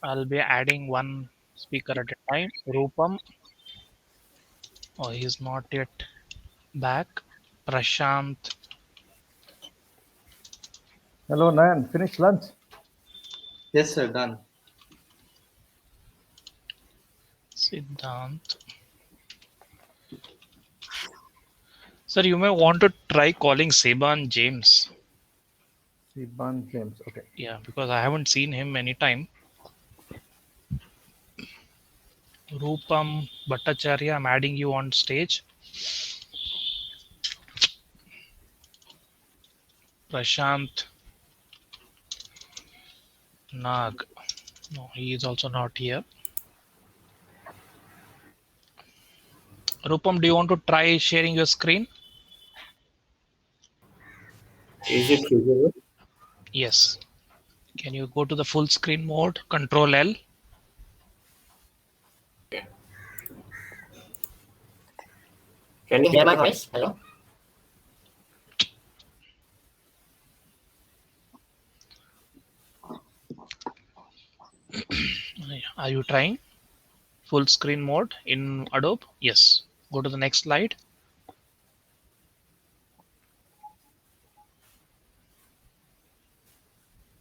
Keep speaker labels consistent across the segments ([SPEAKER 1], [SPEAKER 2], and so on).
[SPEAKER 1] I'll be adding one speaker at a time. Rupam. Oh, he's not yet back. Prashant.
[SPEAKER 2] Hello, Nayan. Finished lunch?
[SPEAKER 3] Yes, sir, done.
[SPEAKER 1] Siddhant. Sir, you may want to try calling Seban James.
[SPEAKER 2] Siban James. Okay.
[SPEAKER 1] Yeah, because I haven't seen him anytime. Rupam Bhattacharya, I'm adding you on stage. Prashant Nag. No, he is also not here. Rupam, do you want to try sharing your screen?
[SPEAKER 4] Is it visible?
[SPEAKER 1] Yes. Can you go to the full screen mode? Control L.
[SPEAKER 4] Can you hear my voice? Hello?
[SPEAKER 1] Are you trying full screen mode in Adobe? Yes. Go to the next slide.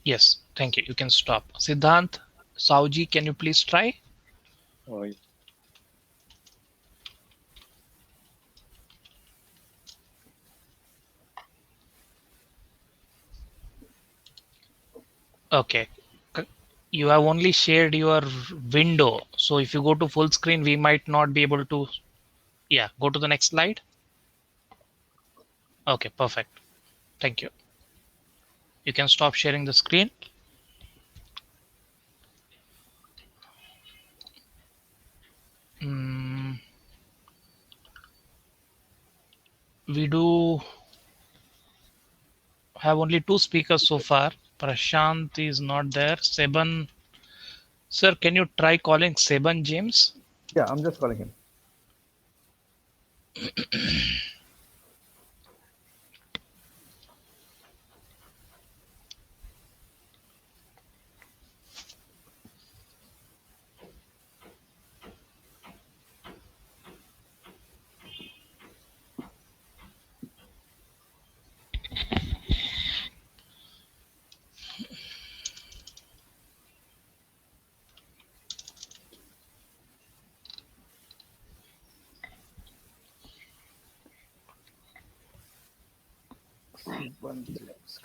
[SPEAKER 1] Yes. Thank you. You can stop. Siddhant, Sauji, can you please try?
[SPEAKER 5] Oi.
[SPEAKER 1] Okay. You have only shared your window. So if you go to full screen, we might not be able to. Yeah. Go to the next slide. Okay. Perfect. Thank you. You can stop sharing the screen. We do have only two speakers so far. Prashant is not there. Seban, sir, can you try calling Seban James?
[SPEAKER 2] Yeah, I'm just calling him. Siban James.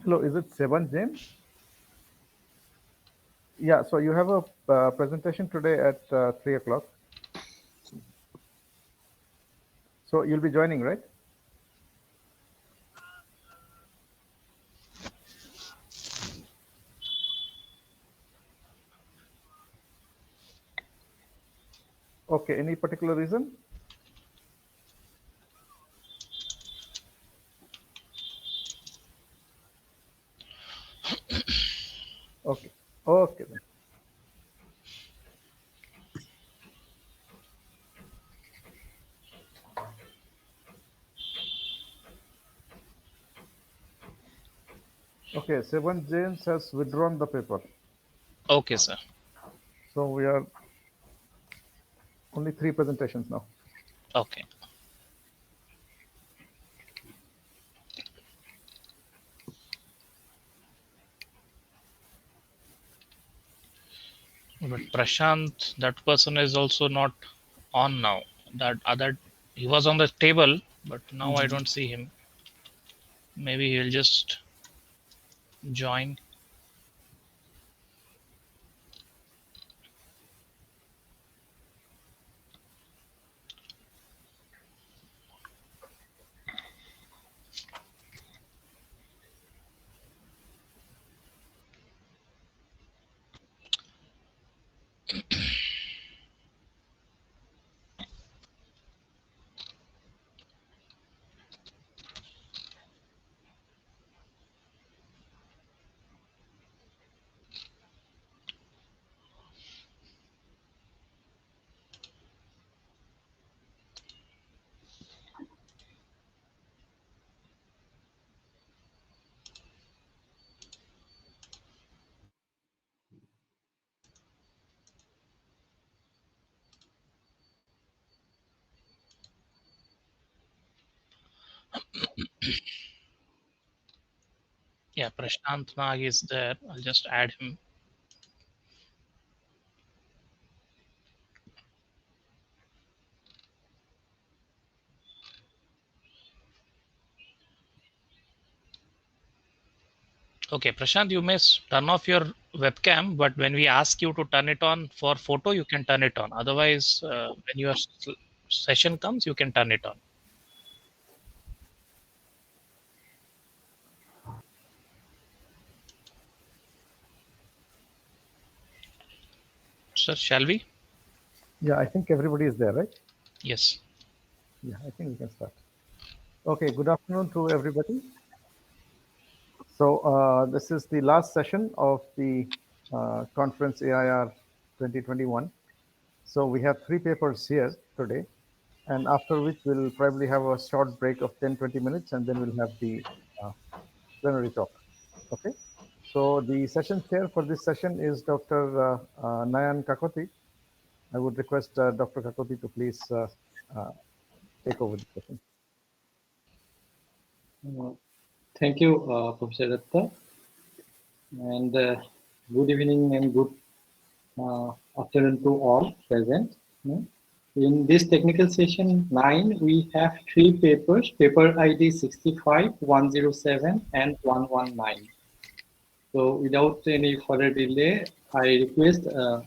[SPEAKER 2] Hello, is it Seban James? Yeah, so you have a presentation today at 3 o'clock. So you'll be joining, right? Okay, any particular reason? Okay, okay then. Okay, Seban James has withdrawn the paper.
[SPEAKER 1] Okay, sir.
[SPEAKER 2] So we are only 3 presentations now.
[SPEAKER 1] Okay. But Prashant, that person is also not on now. That other, he was on the table, but now I don't see him. Maybe he'll just join. Yeah, Prashant Nag is there. I'll just add him. Okay, Prashant, you may turn off your webcam, but when we ask you to turn it on for photo, you can turn it on. Otherwise, when your session comes, you can turn it on. Sir, shall we?
[SPEAKER 2] Yeah, I think everybody is there, right?
[SPEAKER 1] Yes.
[SPEAKER 2] Yeah, I think we can start. Okay, good afternoon to everybody. So this is the last session of the conference AIR 2021. So we have 3 papers here today, and after which we'll probably have a short break of 10-20 minutes, and then we'll have the uh, plenary talk. Okay. So the session chair for this session is Dr. Nayan Kakoti. I would request Dr. Kakoti to please uh, take over the session.
[SPEAKER 3] Thank you, Professor Datta, and good evening and good afternoon to all present. In this technical session 9, we have 3 papers, paper ID 65, 107, and 119. So without any further delay, I request the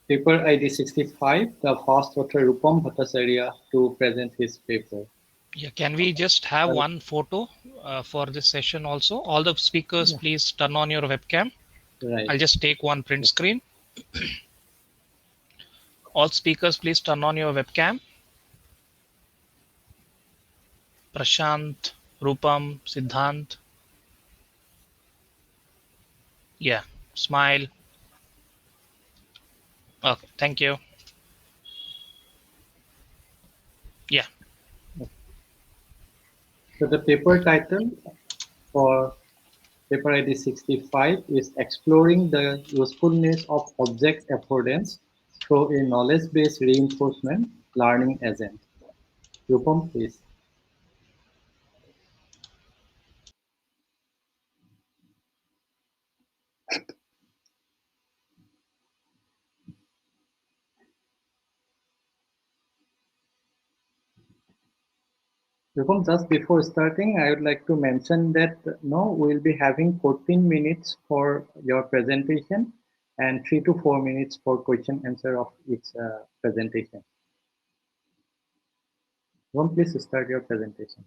[SPEAKER 3] paper ID 65, the first author Rupam Bhattacharya, to present his paper.
[SPEAKER 1] Yeah, can we just have one photo for this session also? All the speakers, please turn on your webcam.
[SPEAKER 3] Right.
[SPEAKER 1] I'll just take one print screen. All speakers, please turn on your webcam. Prashant, Rupam, Siddhant. Yeah, smile. Okay, thank you. Yeah.
[SPEAKER 3] So the paper title for paper ID 65 is Exploring the Usefulness of Object Affordance Through a Knowledge-Based Reinforcement Learning Agent. Rupam, please. Rupam, just before starting, I would like to mention that no, we'll be having 14 minutes for your presentation and 3 to 4 minutes for question answer of each presentation. Rupam, please start your presentation.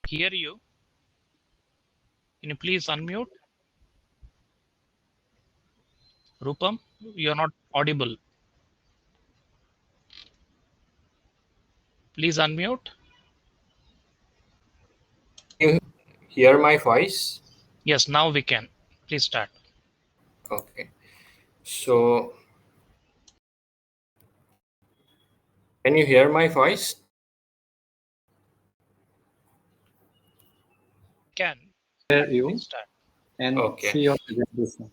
[SPEAKER 1] Hear you. Can you please unmute? Rupam, you're not audible. Please unmute.
[SPEAKER 4] You hear my voice?
[SPEAKER 1] Yes, now we can. Please start.
[SPEAKER 4] Okay. So, can you hear my voice?
[SPEAKER 1] Can.
[SPEAKER 3] Hear you
[SPEAKER 1] Please start.
[SPEAKER 3] and
[SPEAKER 4] Okay.
[SPEAKER 3] see your presentation.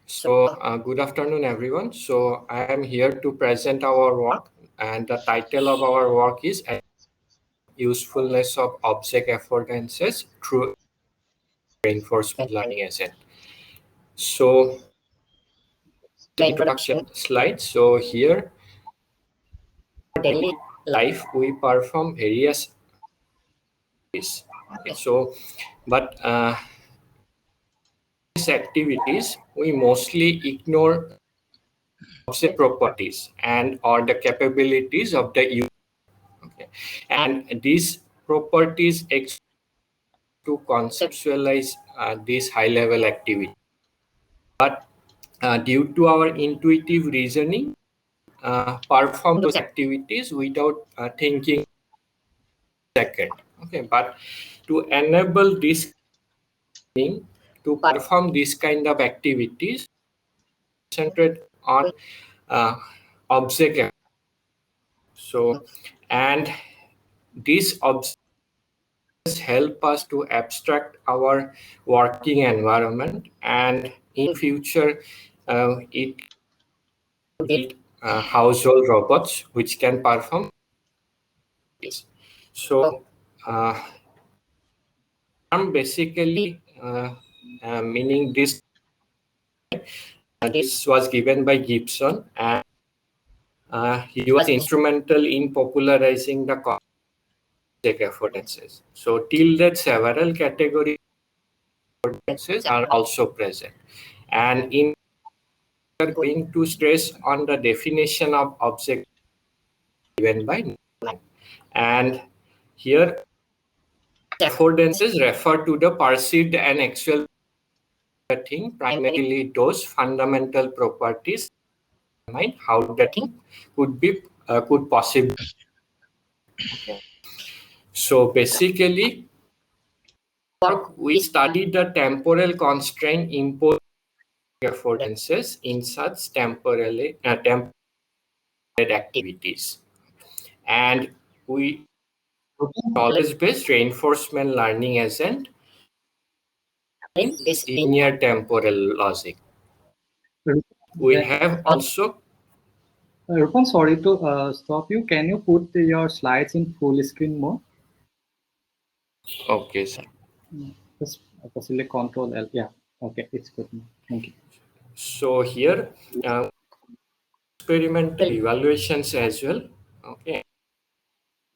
[SPEAKER 4] Good afternoon, everyone. So I am here to present our work, and the title of our work is Usefulness of Object Affordances Through Reinforcement Learning Agent. So the introduction slide. So here, daily life, we perform various activities. Okay, so, but these activities, we mostly ignore object properties and or the capabilities of the user. Okay. And these properties to conceptualize this high-level activity. But due to our intuitive reasoning, perform those activities without thinking second. Okay, but to enable this to perform this kind of activities, concentrate on uh, object. So, and these objects help us to abstract our working environment, and in future it build household robots which can perform this. So basically meaning this was given by Gibson, and he was instrumental in popularizing the object affordances. So till that several categories affordances are also present, and in we are going to stress on the definition of object given by Neumann. And here affordances refer to the perceived and actual thing, primarily those fundamental properties mind how the thing could possibly. Okay. So basically, we study the temporal constraint imposed affordances in such temporally temporal activities, and we knowledge-based reinforcement learning agent in this linear temporal logic. We have also.
[SPEAKER 3] Rupam, sorry to stop you. Can you put your slides in full screen mode?
[SPEAKER 4] Okay, sir.
[SPEAKER 3] Just possibly Control L. Yeah. Okay, it's good. Thank you.
[SPEAKER 4] So here, experimental evaluations as well. Okay,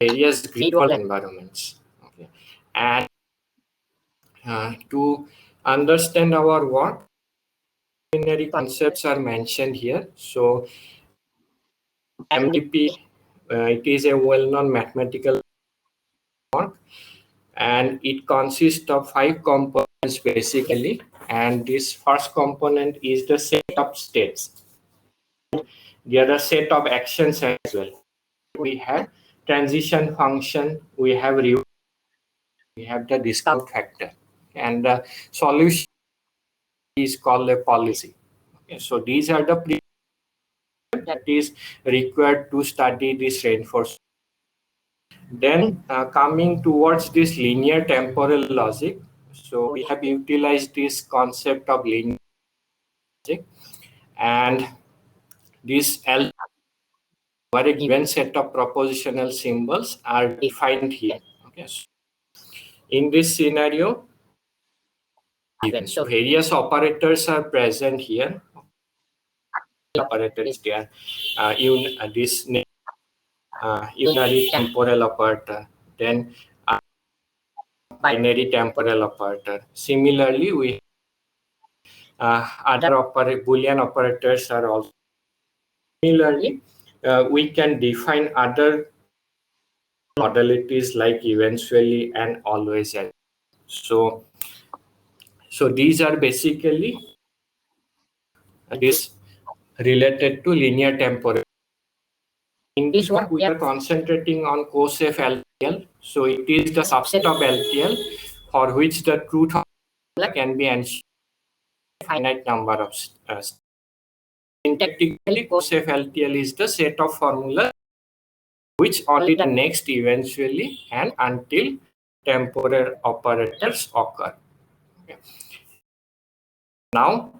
[SPEAKER 4] various grid wall environments. Okay, and to understand our work, preliminary concepts are mentioned here. So MDP, it is a well-known mathematical work, and it consists of 5 components basically. And this first component is the set of states. The other set of actions as well. We have transition function, we have the discount factor, and the solution is called a policy. Okay, so these are the that is required to study this reinforcement. Then coming towards this linear temporal logic, so we have utilized this concept of linear logic, and this where a given set of propositional symbols are defined here. Okay, so in this scenario, given so various operators are present here. Operators there, this unary temporal operator, then binary temporal operator. Similarly, we other Boolean operators are also. Similarly, we can define other modalities like eventually and always. So these are basically this related to linear temporal. In this work, we are concentrating on co-safe LTL. So it is the subset of LTL for which the truth can be ensured finite number of syntactically co-safe LTL is the set of formulas which only the next eventually and until temporal operators occur. Okay. Now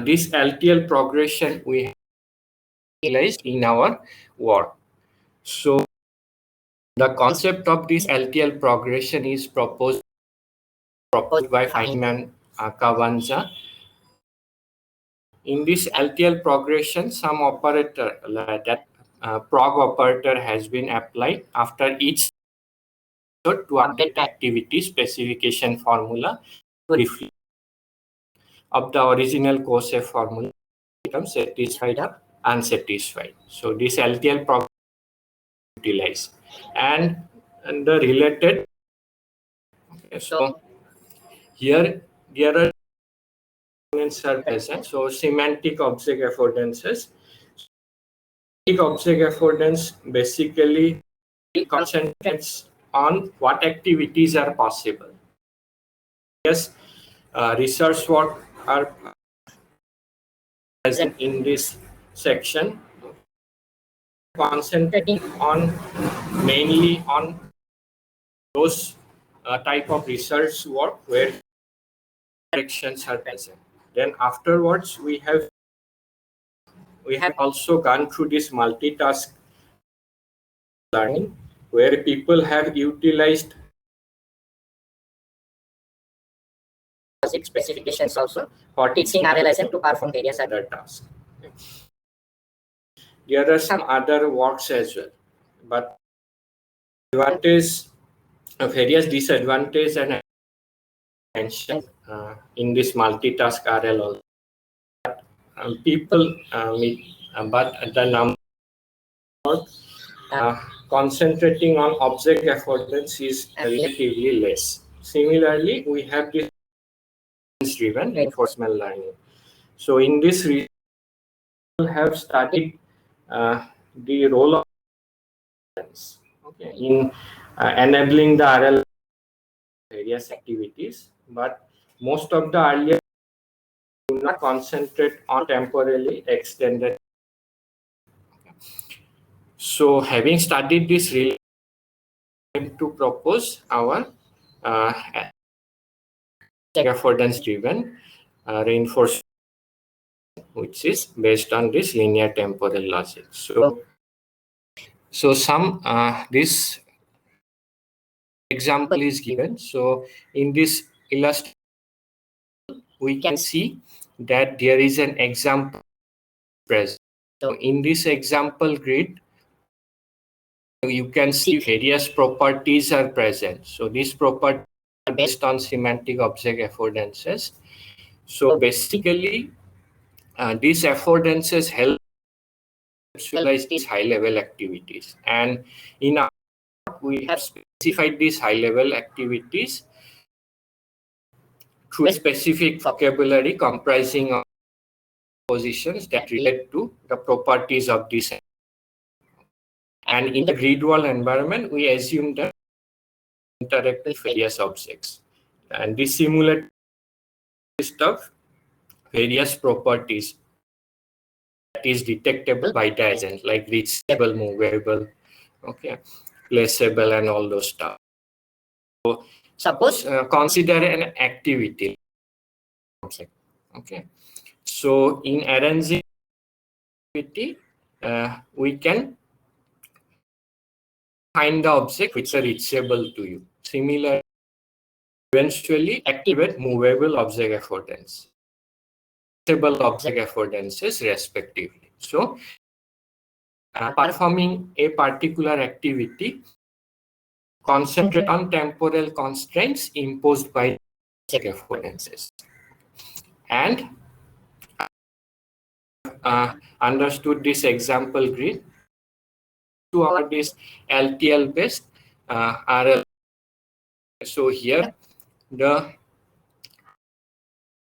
[SPEAKER 4] this LTL progression we have utilized in our work. So the concept of this LTL progression is proposed by Feynman Kavanza. In this LTL progression, some operator that prog operator has been applied after each to update activity specification formula reflect of the original COSEF formula becomes satisfied or unsatisfied. So this LTL program utilized and the related. Okay, so here there are components are present. So semantic object affordances. Semantic object affordance basically concentrates on what activities are possible. Yes, research work are present in this section, concentrating on mainly on those type of research work where directions are present. Then afterwards, we have also gone through this multitask learning where people have utilized specifications also for teaching RLSM to perform various other tasks. There are some other works as well, but advantage, various disadvantages and mentioned in this multitask RL also. People but the number concentrating on object affordance is relatively less. Similarly, we have this driven reinforcement learning. So in this, we have studied the role of in enabling the RL various activities, but most of the earlier do not concentrate on temporally extended. So having studied this, really to propose our affordance driven reinforcement, which is based on this linear temporal logic. So some this example is given. So in this illustration, we can see that there is an example present. So in this example grid, you can see various properties are present. So these properties are based on semantic object affordances. So basically, these affordances help visualize these high-level activities. And in our work, we have specified these high-level activities through a specific vocabulary comprising of positions that relate to the properties of this. And in the grid wall environment, we assume that interact with various objects. And this simulates list of various properties that is detectable by the agent, like reachable, movable, okay, placeable, and all those stuff. So suppose consider an activity. Okay. So in arranging activity, we can find the object which are reachable to you. Similarly, eventually activate movable object affordance, reachable object affordances respectively. So performing a particular activity, concentrate on temporal constraints imposed by object affordances. And understood this example grid to our this LTL based RL. So here the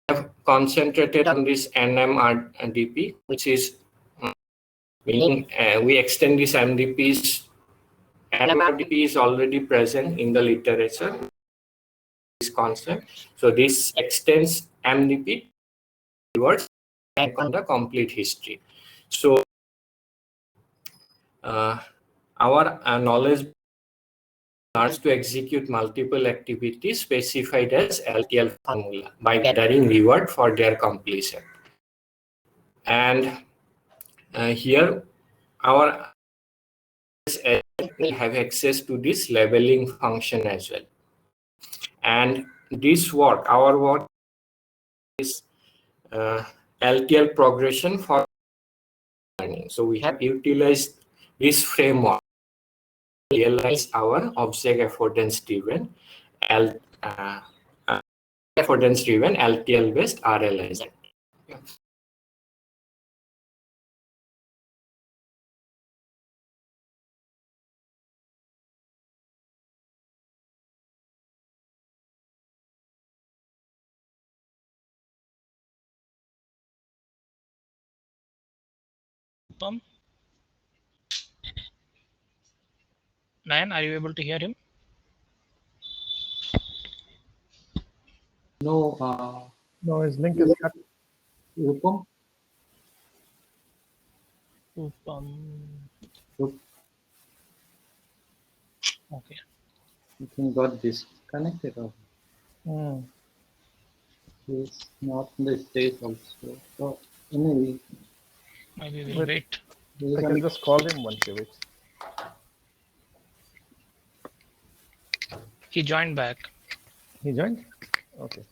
[SPEAKER 4] have concentrated on this NMRDP, which is meaning we extend this MDPs. NMRDP is already present in the literature. This concept. So this extends MDP towards back on the complete history. So our knowledge starts to execute multiple activities specified as LTL formula by gathering reward for their completion. And here our will have access to this labeling function as well. And this work, our work is LTL progression for learning. So we have utilized this framework to realize our object affordance driven LTL based RLIZ.
[SPEAKER 1] Tom? Nayan, are you able to hear him?
[SPEAKER 3] No,
[SPEAKER 2] No, his link is cut.
[SPEAKER 3] Rupam?
[SPEAKER 1] Okay.
[SPEAKER 3] I think got disconnected or
[SPEAKER 2] Hmm.
[SPEAKER 3] he's not in the stage also. So anyway,
[SPEAKER 1] Maybe we'll wait.
[SPEAKER 2] I can just call him once he waits.
[SPEAKER 1] He joined back.
[SPEAKER 2] He joined? Okay.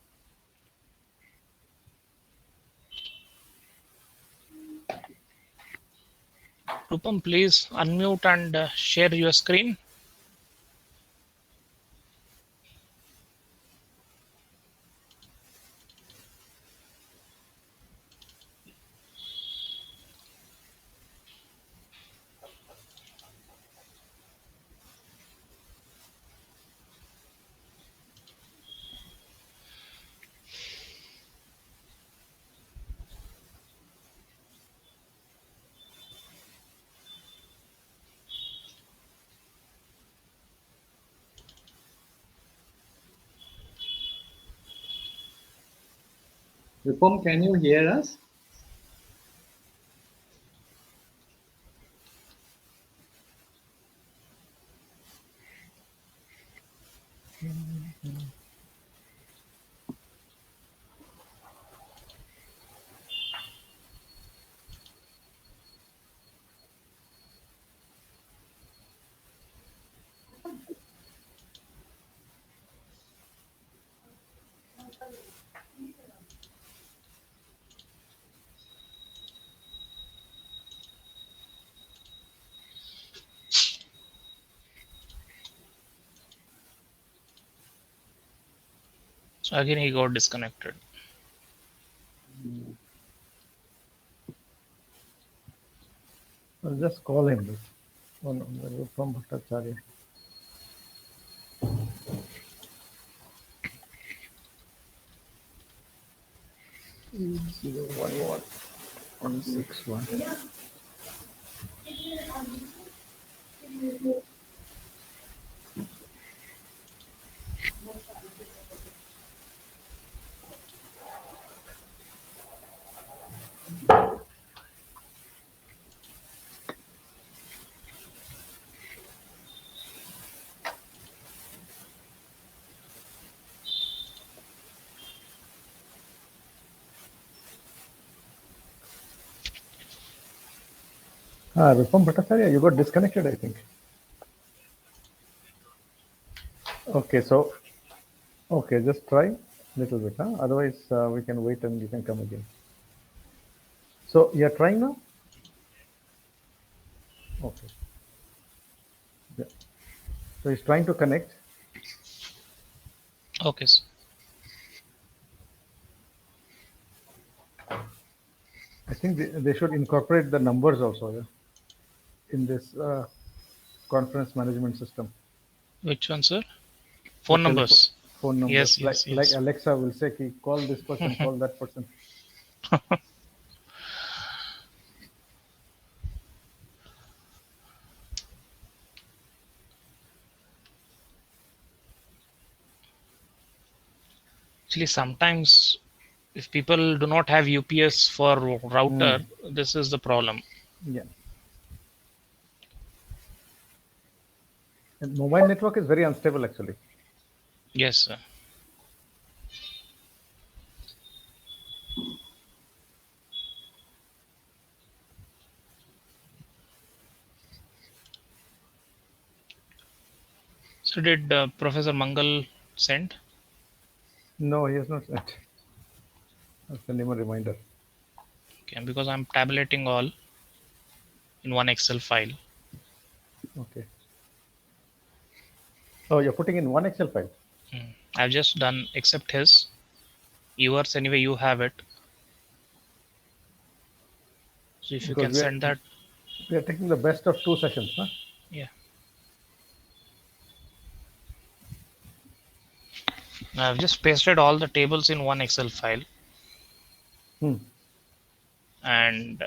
[SPEAKER 1] Rupam, please unmute and share your screen.
[SPEAKER 3] Rupam, can you hear us?
[SPEAKER 1] So again, he got disconnected.
[SPEAKER 2] I'll just call him. From Bhattacharya. Zero 161. Rupam Bhattacharya, you got disconnected, I think. Okay, so, okay, just try a little bit. Huh? Otherwise, we can wait and you can come again. So, you're trying now? Okay. Yeah. So, he's trying to connect.
[SPEAKER 1] Okay.
[SPEAKER 2] I think they should incorporate the numbers also, yeah, in this conference management system.
[SPEAKER 1] Which one, sir? Phone numbers.
[SPEAKER 2] Phone numbers.
[SPEAKER 1] Yes,
[SPEAKER 2] Like Alexa will say, call this person, call that person.
[SPEAKER 1] Actually, sometimes if people do not have UPS for router, this is the problem.
[SPEAKER 2] Yeah. And mobile network is very unstable, actually.
[SPEAKER 1] Yes, sir. So did Professor Mangal send?
[SPEAKER 2] No, he has not sent. I'll send him a reminder.
[SPEAKER 1] Okay, because I'm tabulating all in one Excel file.
[SPEAKER 2] Okay. Oh, you're putting in one Excel file.
[SPEAKER 1] I've just done except his. Yours anyway, you have it. So if you
[SPEAKER 2] Because
[SPEAKER 1] can send that,
[SPEAKER 2] we are taking the best of two sessions, huh?
[SPEAKER 1] yeah. I've just pasted all the tables in one Excel file,
[SPEAKER 2] Hmm.
[SPEAKER 1] and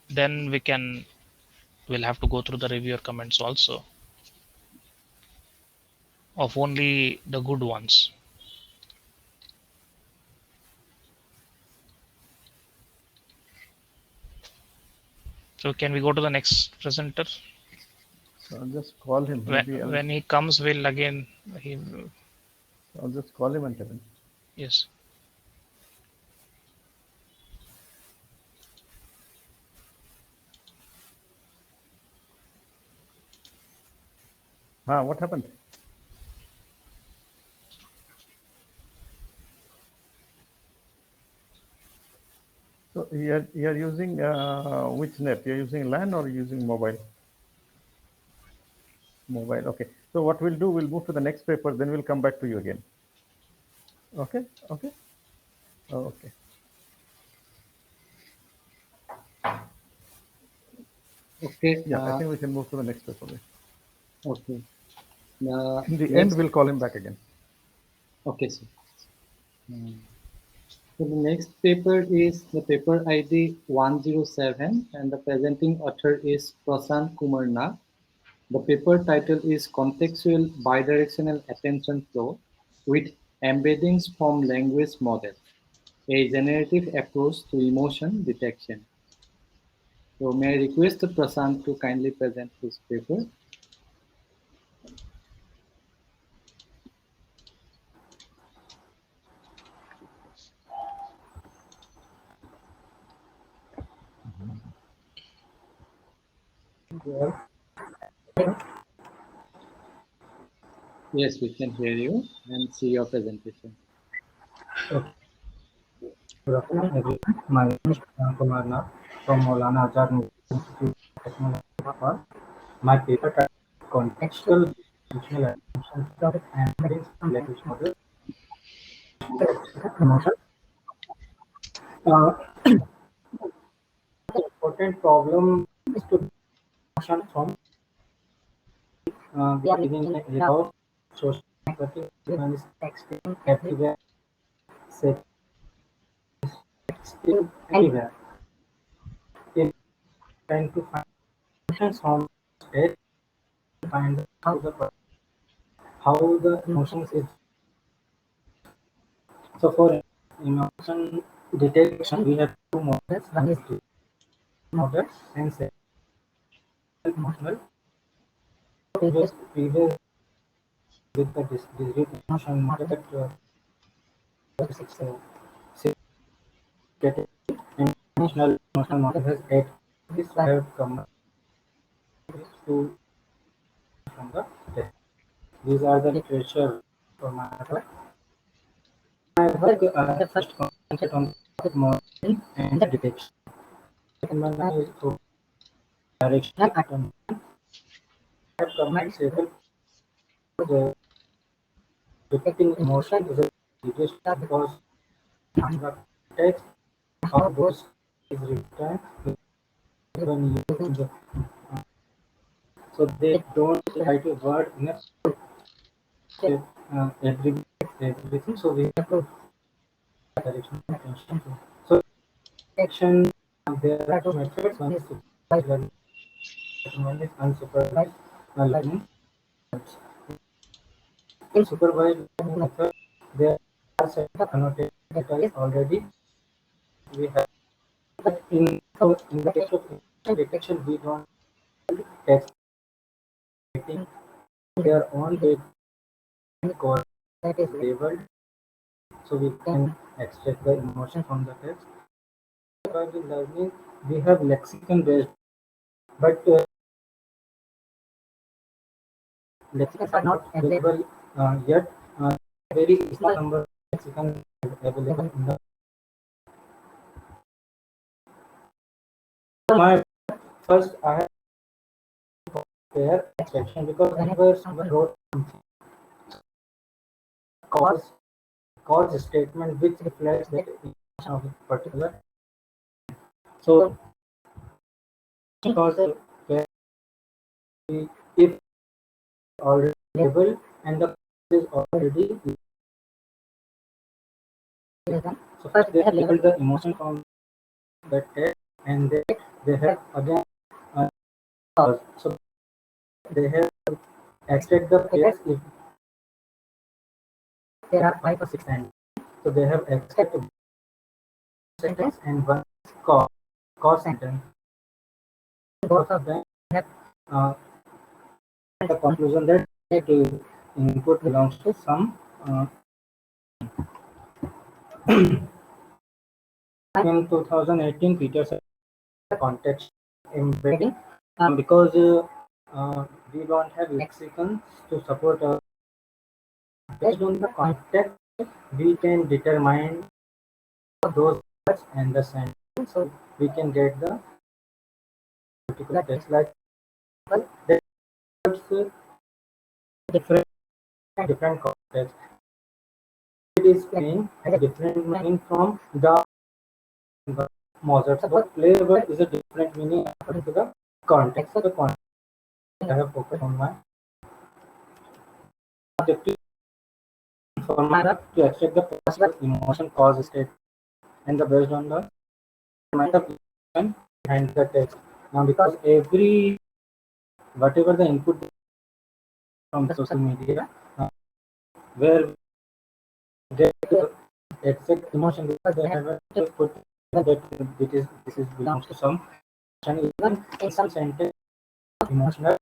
[SPEAKER 1] then we'll have to go through the reviewer comments also of only the good ones. So can we go to the next presenter?
[SPEAKER 2] So I'll just call him. Maybe
[SPEAKER 1] When he comes, we'll again.
[SPEAKER 2] I'll just call him and tell him.
[SPEAKER 1] Yes.
[SPEAKER 2] What happened? So you're using which net? You're using LAN or using mobile? Mobile. Okay. So what we'll do, we'll move to the next paper, then we'll come back to you again. Okay. Okay. Okay.
[SPEAKER 3] Okay.
[SPEAKER 2] Yeah, I think we can move to the next paper.
[SPEAKER 3] Okay.
[SPEAKER 2] In the end,
[SPEAKER 3] Next.
[SPEAKER 2] we'll call him back again.
[SPEAKER 3] Okay, sir. So the next paper is the paper ID 107, and the presenting author is Prasant Kumar Nag. The paper title is Contextual Bidirectional Attention Flow with Embeddings from Language Models, a generative approach to emotion detection. So may I request Prasant to kindly present his paper? Yes, we can hear you and see your presentation.
[SPEAKER 5] Good afternoon, everyone. My name is Kumar Nath from Maulana Azad Institute of Technology, Nepal. My paper title is Contextual Functional Attention and Embeddings from Language Model Emotion. The important problem is to emotion from we are living in a era of social networking. Everyone is texting everywhere, texting everywhere. In trying to find emotions from space, find how the emotions is. So for emotion detection, we have two models. One is the model and second emotional. Previous with the discrete emotion model that six category and emotional model has eight. This I have come to from the test. These are the literature for my work. My work I first concentrate on the modeling and the detection. Second one is through directional attention. I have combined several uh, detecting emotion is a serious because the text how those is written when using the so they don't write a word in a everything. So we have to direction attention to. So action there are two methods. One is supervised learning, one is unsupervised learning. In supervised learning method, there are set of annotated data is already we have. But in the case of emotion detection, we don't text writing their own data code that is labeled, so we can extract the emotion from the text. While in learning, we have lexicon based, but lexicons are not available yet. Very small number of lexicons available in the. My first I have to compare abstraction, because whenever someone wrote cause cause statement which reflects that emotion of a particular. So cause where if already labeled and the cause is already written. So first they have labeled the emotion from that text, and they have again cause. So they have extract the pairs if there are 5 or 6 sentences. So they have extracted sentence and one cause sentence. Both of them have the conclusion that input belongs to some in 2018 Peter said context embedding, because we don't have lexicons to support based on the context we can determine those words and the sentence, so we can get the particular text. Like the words different different context. It is playing has a different meaning from the Mozart. So play word is a different meaning according to the context. So the context I have focused on my objective formula to extract the possible emotion cause state and the based on the amount of emotion behind the text. Now because every whatever the input from the social media, where get the exact emotion, because they have just put that this is belongs to some, and even in some sentence emotional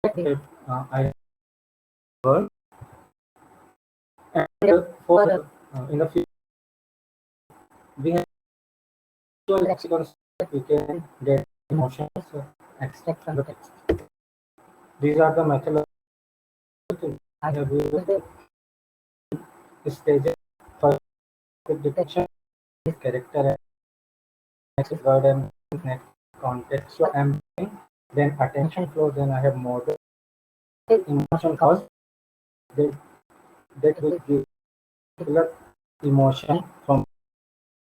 [SPEAKER 5] that I work, and for in the future we have actual lexicons that we can get emotions extract from the text. These are the methodologies I have used stages for detection of character, next is word and next contextual embedding, then attention flow, then I have model emotion cause that, that will give particular emotion from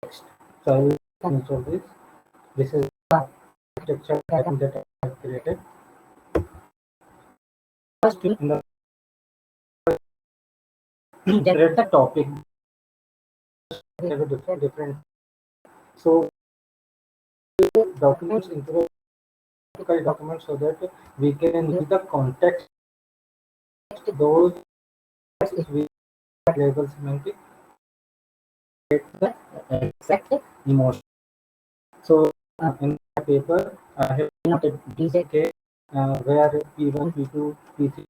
[SPEAKER 5] text. So I will install this. This is the architecture pattern that I have created. First in the generate the topic. Have a different. So documents into the documents so that we can use the context those we label semantic get the exact emotion. So in the paper I have noted DJK where P1, P2, P3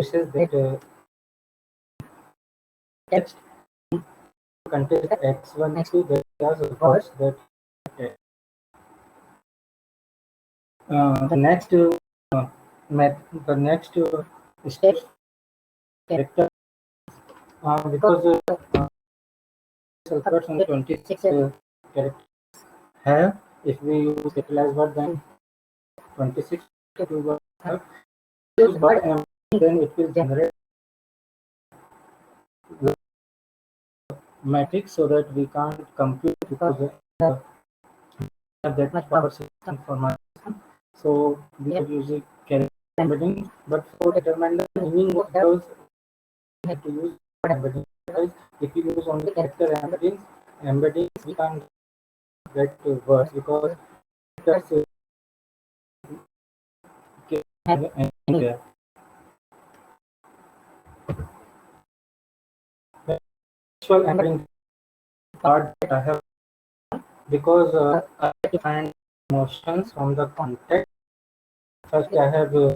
[SPEAKER 5] says that text contains the X1, X2, that are words that the next the next step character because alphabets only 26 characters have. If we use capitalized word, then 26 words have. Use word and then it will generate the matrix so that we can't compute because have that much power system for my system. So we are using character embedding, but for determining the meaning of those, we have to use word embedding. Because if you use only character embeddings, we can't get words because that's have anywhere. The actual embedding part that I have because I have to find emotions from the context. First, I have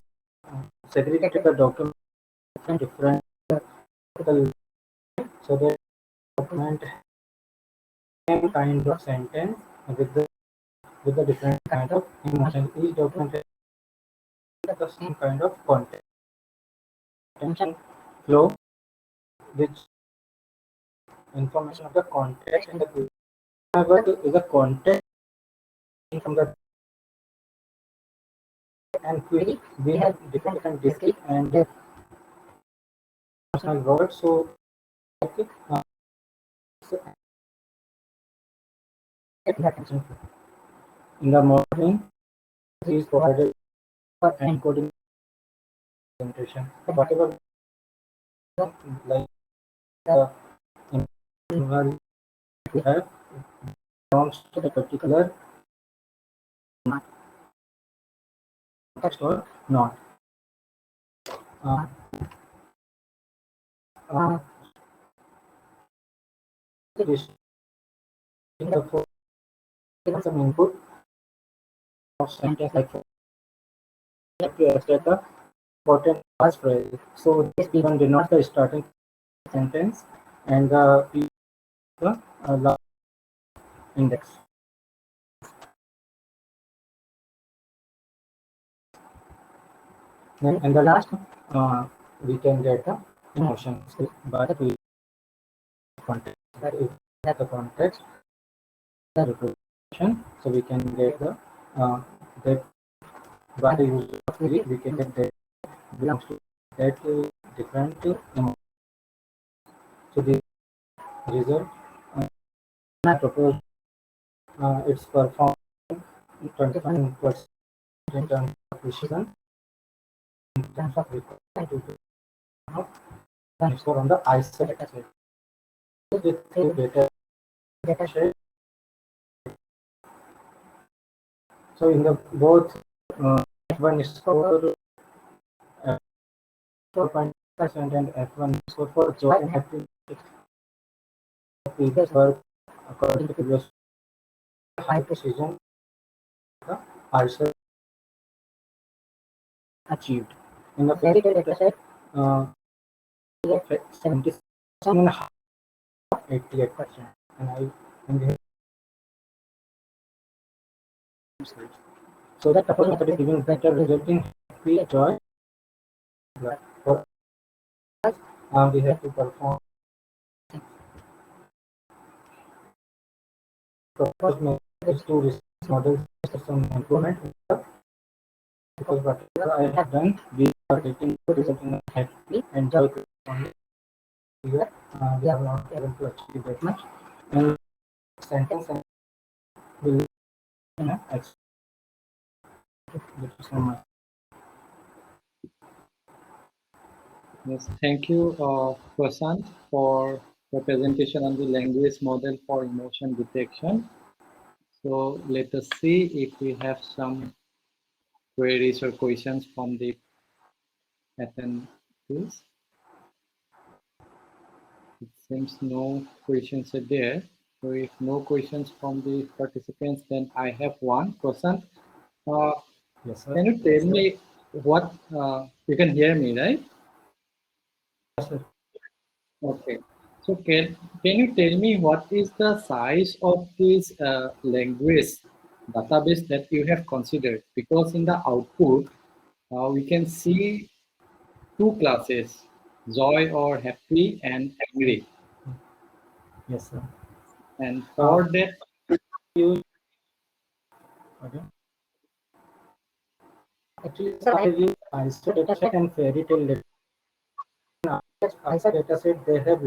[SPEAKER 5] segregated the document from different so that document same kind of sentence with the different kind of emotion. Each document has have the same kind of context. Attention flow, which information of the context in the query. However, the context from the and query, we have different discrete and personal words. So, okay, so attention flow. In the modeling, is provided for encoding presentation. So whatever like the image we have belongs to the particular context or not. Uh, uh, this in the for some input of sentence like to extract the important passphrase. So this P1 denotes the starting sentence and the P the last index. Then in the last, we can get the emotions by the context. That is the context, the representation. So we can get the that by the use of we can get that belongs to that different emotion. So the result I propose it's performed 25% in terms of precision, in terms of requirement and score on the ISO data set. With data set. So in the both F1 score 4.5% and F1 score for joy and happiness work according to previous high precision the ISO achieved. In the fairy tale data set, 77.5 88%. And I and so that proposal method is giving better result in happy joy. For us, we have to perform proposed method is to research models some improvement because whatever I have done, we are getting good result in happy and joy only. Here, we are not able to achieve that much. And sentence will accept so much.
[SPEAKER 3] Yes, thank you, Prashant, for the presentation on the language model for emotion detection. So let us see if we have some queries or questions from the attendees. It seems no questions are there. So if no questions from the participants, then I have one. Prashant,
[SPEAKER 5] Yes, sir.
[SPEAKER 3] can you tell me what, you can hear me, right?
[SPEAKER 5] Yes, sir.
[SPEAKER 3] Okay. So can you tell me what is the size of this language database that you have considered? Because in the output, we can see two classes, joy or happy and angry.
[SPEAKER 5] Yes, sir.
[SPEAKER 3] And for that,
[SPEAKER 5] You okay. Actually, sir, I use ISO dataset and fairy tale data. ISO dataset they have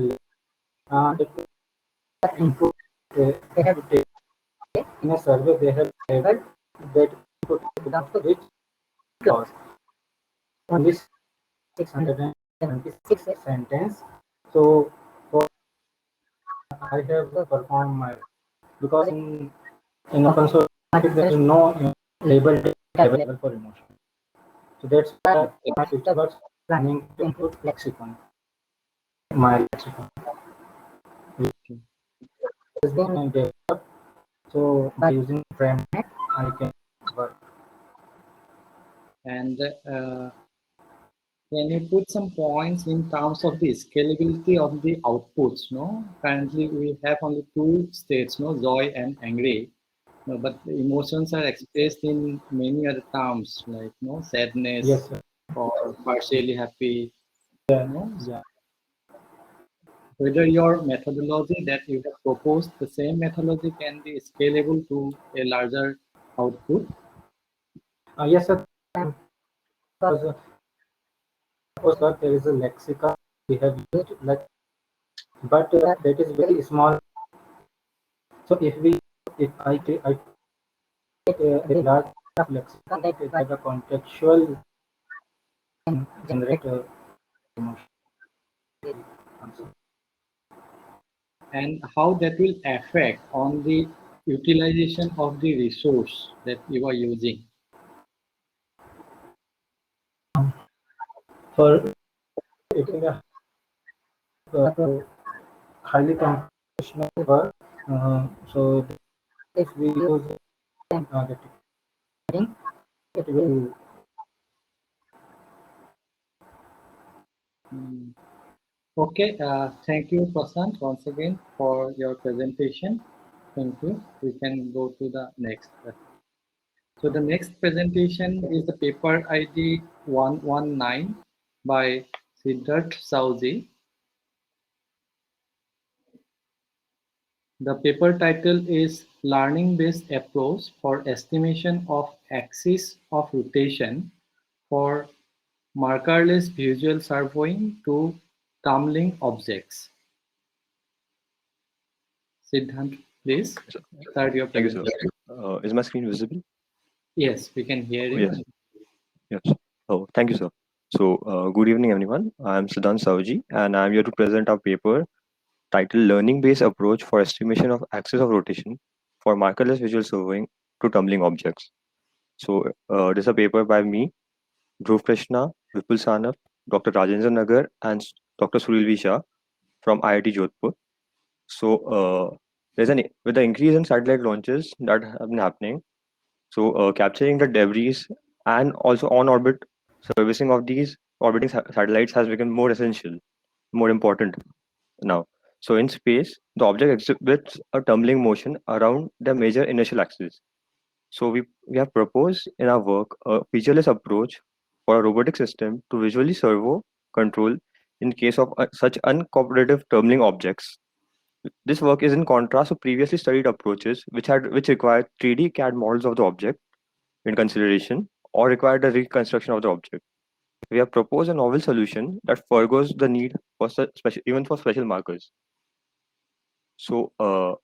[SPEAKER 5] input they have taken in a survey they have labeled that input belongs to which clause. On this 676 sentence, so for I have performed my because in open source there is no label available for emotion. So that's why my future was planning to include lexicon. My lexicon has been developed. So by using framework, I can work.
[SPEAKER 3] and can you put some points in terms of the scalability of the outputs? No, currently we have only two states, no, joy and angry. No, but the emotions are expressed in many other terms, like sadness
[SPEAKER 5] Yes, sir.
[SPEAKER 3] or partially happy.
[SPEAKER 5] Yeah,
[SPEAKER 3] So
[SPEAKER 5] yeah.
[SPEAKER 3] whether your methodology that you have proposed, the same methodology can be scalable to a larger output.
[SPEAKER 5] Yes, sir. Because suppose that there is a lexicon we have used, like, but that is very small. So if I take a very large of lexicon, that the contextual generate emotion also.
[SPEAKER 3] And how that will affect on the utilization of the resource that you are using.
[SPEAKER 5] For taking a highly computational work, so if we use the technique, it will.
[SPEAKER 3] Hmm. Okay, thank you, Prasant, once again for your presentation. Thank you. We can go to the next. So the next presentation is the paper ID 119 by Siddharth Sauji. The paper title is Learning-Based Approach for Estimation of Axis of Rotation for Markerless Visual Surveying to Tumbling Objects. Siddhant, please
[SPEAKER 6] So,
[SPEAKER 3] start your
[SPEAKER 6] thank you, sir.
[SPEAKER 3] presentation.
[SPEAKER 6] Is my screen visible?
[SPEAKER 3] Yes, we can hear
[SPEAKER 6] Oh,
[SPEAKER 3] you.
[SPEAKER 6] yes, yes. Oh, thank you, sir. So, good evening, everyone. I'm Siddhant Savji, and I'm here to present our paper titled Learning-Based Approach for Estimation of Axis of Rotation for Markerless Visual Surveying to Tumbling Objects. So, this is a paper by me, Dhruv Krishna, Vipul Sanap, Dr. Rajendra Nagar, and Dr. Suril Visha from IIT Jodhpur. So, with the increase in satellite launches that have been happening. So, capturing the debris and also on orbit servicing of these orbiting satellites has become more essential, more important now. So, in space, the object exhibits a tumbling motion around the major inertial axis. So, we have proposed in our work a featureless approach for a robotic system to visually servo control in case of such uncooperative tumbling objects. This work is in contrast to previously studied approaches which required 3D CAD models of the object in consideration or required a reconstruction of the object. We have proposed a novel solution that forgoes the need for even for special markers. So,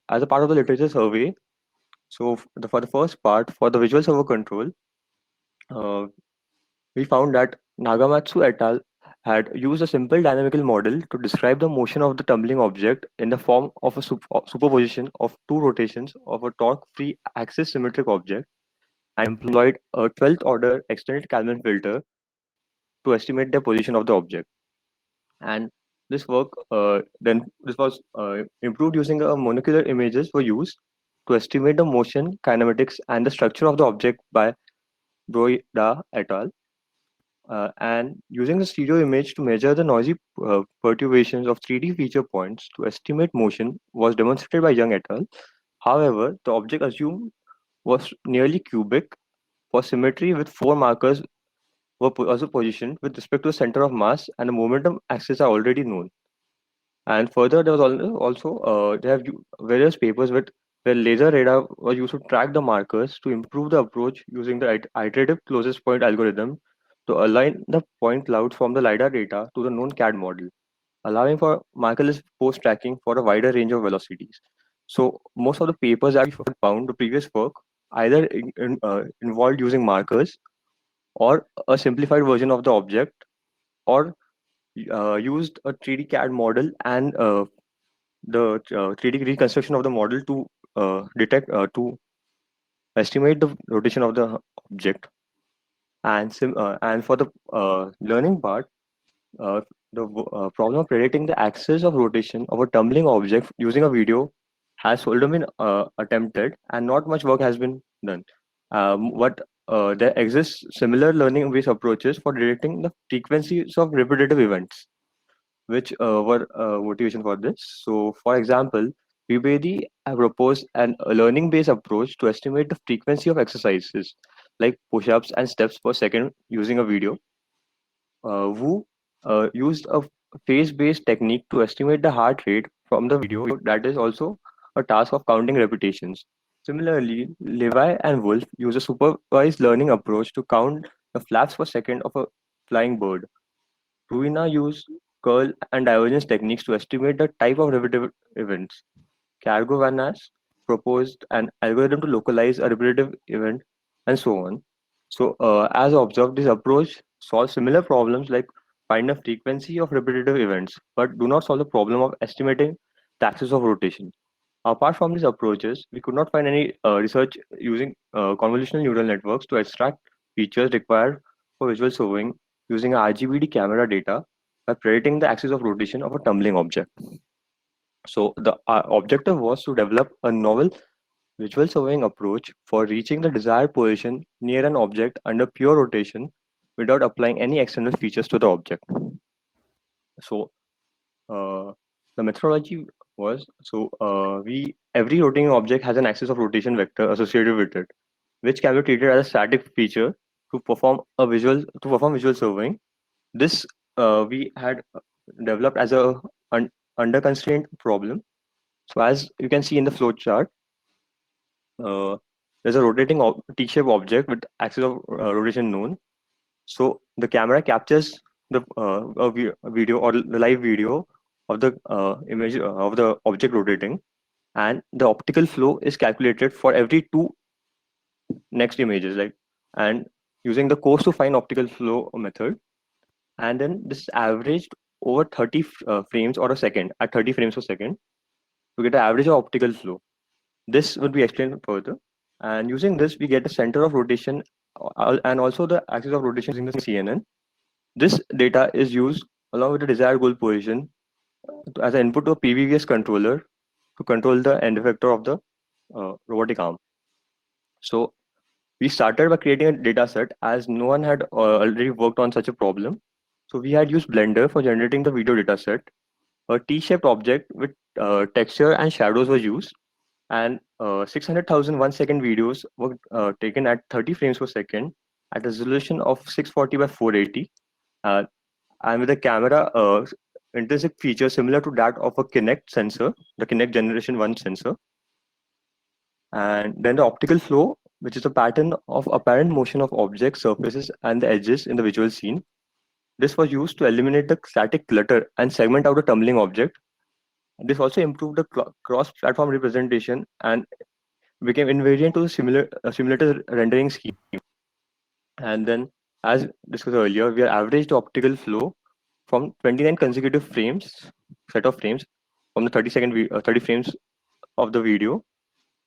[SPEAKER 6] as a part of the literature survey, for the first part, for the visual servo control, uh, we found that Nagamatsu et al. Had used a simple dynamical model to describe the motion of the tumbling object in the form of a superposition of two rotations of a torque-free axis symmetric object and employed a 12th order extended Kalman filter to estimate the position of the object. And this work then this was improved using monocular images were used to estimate the motion kinematics and the structure of the object by Broida et al. And using the stereo image to measure the noisy perturbations of 3D feature points to estimate motion was demonstrated by Young et al. However, the object assumed was nearly cubic for symmetry with four markers were also positioned with respect to the center of mass and the momentum axis are already known. And further, there was also they have various papers with where laser radar was used to track the markers to improve the approach using the iterative closest point algorithm to align the point clouds from the lidar data to the known CAD model, allowing for markerless post tracking for a wider range of velocities. So most of the papers that we found, the previous work, either involved using markers or a simplified version of the object, or used a 3D CAD model and the 3D reconstruction of the model to detect to estimate the rotation of the object. And for the learning part, uh, the problem of predicting the axis of rotation of a tumbling object using a video has seldom been attempted, and not much work has been done. But there exists similar learning-based approaches for detecting the frequencies of repetitive events which were motivation for this. So, for example, Vibedi proposed a learning-based approach to estimate the frequency of exercises like push-ups and steps per second using a video. Wu used a phase-based technique to estimate the heart rate from the video. That is also a task of counting repetitions. Similarly, Levi and Wolf use a supervised learning approach to count the flaps per second of a flying bird. Ruina used curl and divergence techniques to estimate the type of repetitive events. Cargovanas proposed an algorithm to localize a repetitive event, and so on. So, as observed, this approach solves similar problems like find a frequency of repetitive events, but do not solve the problem of estimating the axis of rotation. Apart from these approaches, we could not find any research using convolutional neural networks to extract features required for visual surveying using RGBD camera data by predicting the axis of rotation of a tumbling object. So the objective was to develop a novel visual surveying approach for reaching the desired position near an object under pure rotation without applying any external features to the object. So the methodology was we every rotating object has an axis of rotation vector associated with it, which can be treated as a static feature to perform visual surveying. This we had developed as a under constraint problem. So as you can see in the flow chart, uh, there's a rotating T-shaped object with axis of rotation known. So the camera captures the a video or the live video of the image of the object rotating, and the optical flow is calculated for every two next images, like and using the coarse to fine optical flow method, and then this is averaged over 30 frames or a second at 30 frames per second to get an average of optical flow. This would be explained further. And using this, we get the center of rotation and also the axis of rotation using the CNN. This data is used along with the desired goal position as an input to a PVVS controller to control the end effector of the robotic arm. So we started by creating a data set as no one had already worked on such a problem. So we had used Blender for generating the video data set. A T-shaped object with texture and shadows was used, and 600,000 1 second videos were taken at 30 frames per second at a resolution of 640 by 480, uh, and with a camera intrinsic feature similar to that of a Kinect sensor, the Kinect Generation 1 sensor. And then the optical flow, which is a pattern of apparent motion of objects, surfaces, and the edges in the visual scene. This was used to eliminate the static clutter and segment out the tumbling object. This also improved the cross-platform representation and became invariant to the simulator rendering scheme. And then, as discussed earlier, we are averaged the optical flow from 29 consecutive frames, set of frames, from the 30 frames of the video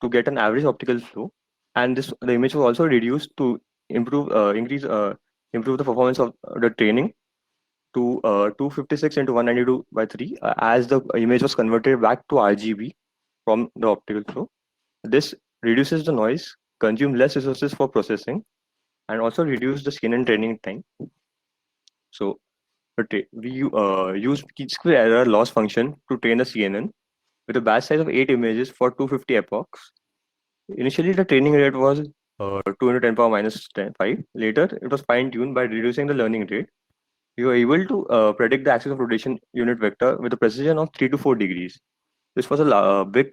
[SPEAKER 6] to get an average optical flow. And this the image was also reduced to improve the performance of the training to 256 into 192 by 3 as the image was converted back to RGB from the optical flow. This reduces the noise, consume less resources for processing, and also reduce the skin and training time. So we use square error loss function to train the CNN with a batch size of 8 images for 250 epochs. Initially, the training rate was 2 into 10 power minus 5. Later, it was fine-tuned by reducing the learning rate. We were able to predict the axis of rotation unit vector with a precision of 3 to 4 degrees. This was a big,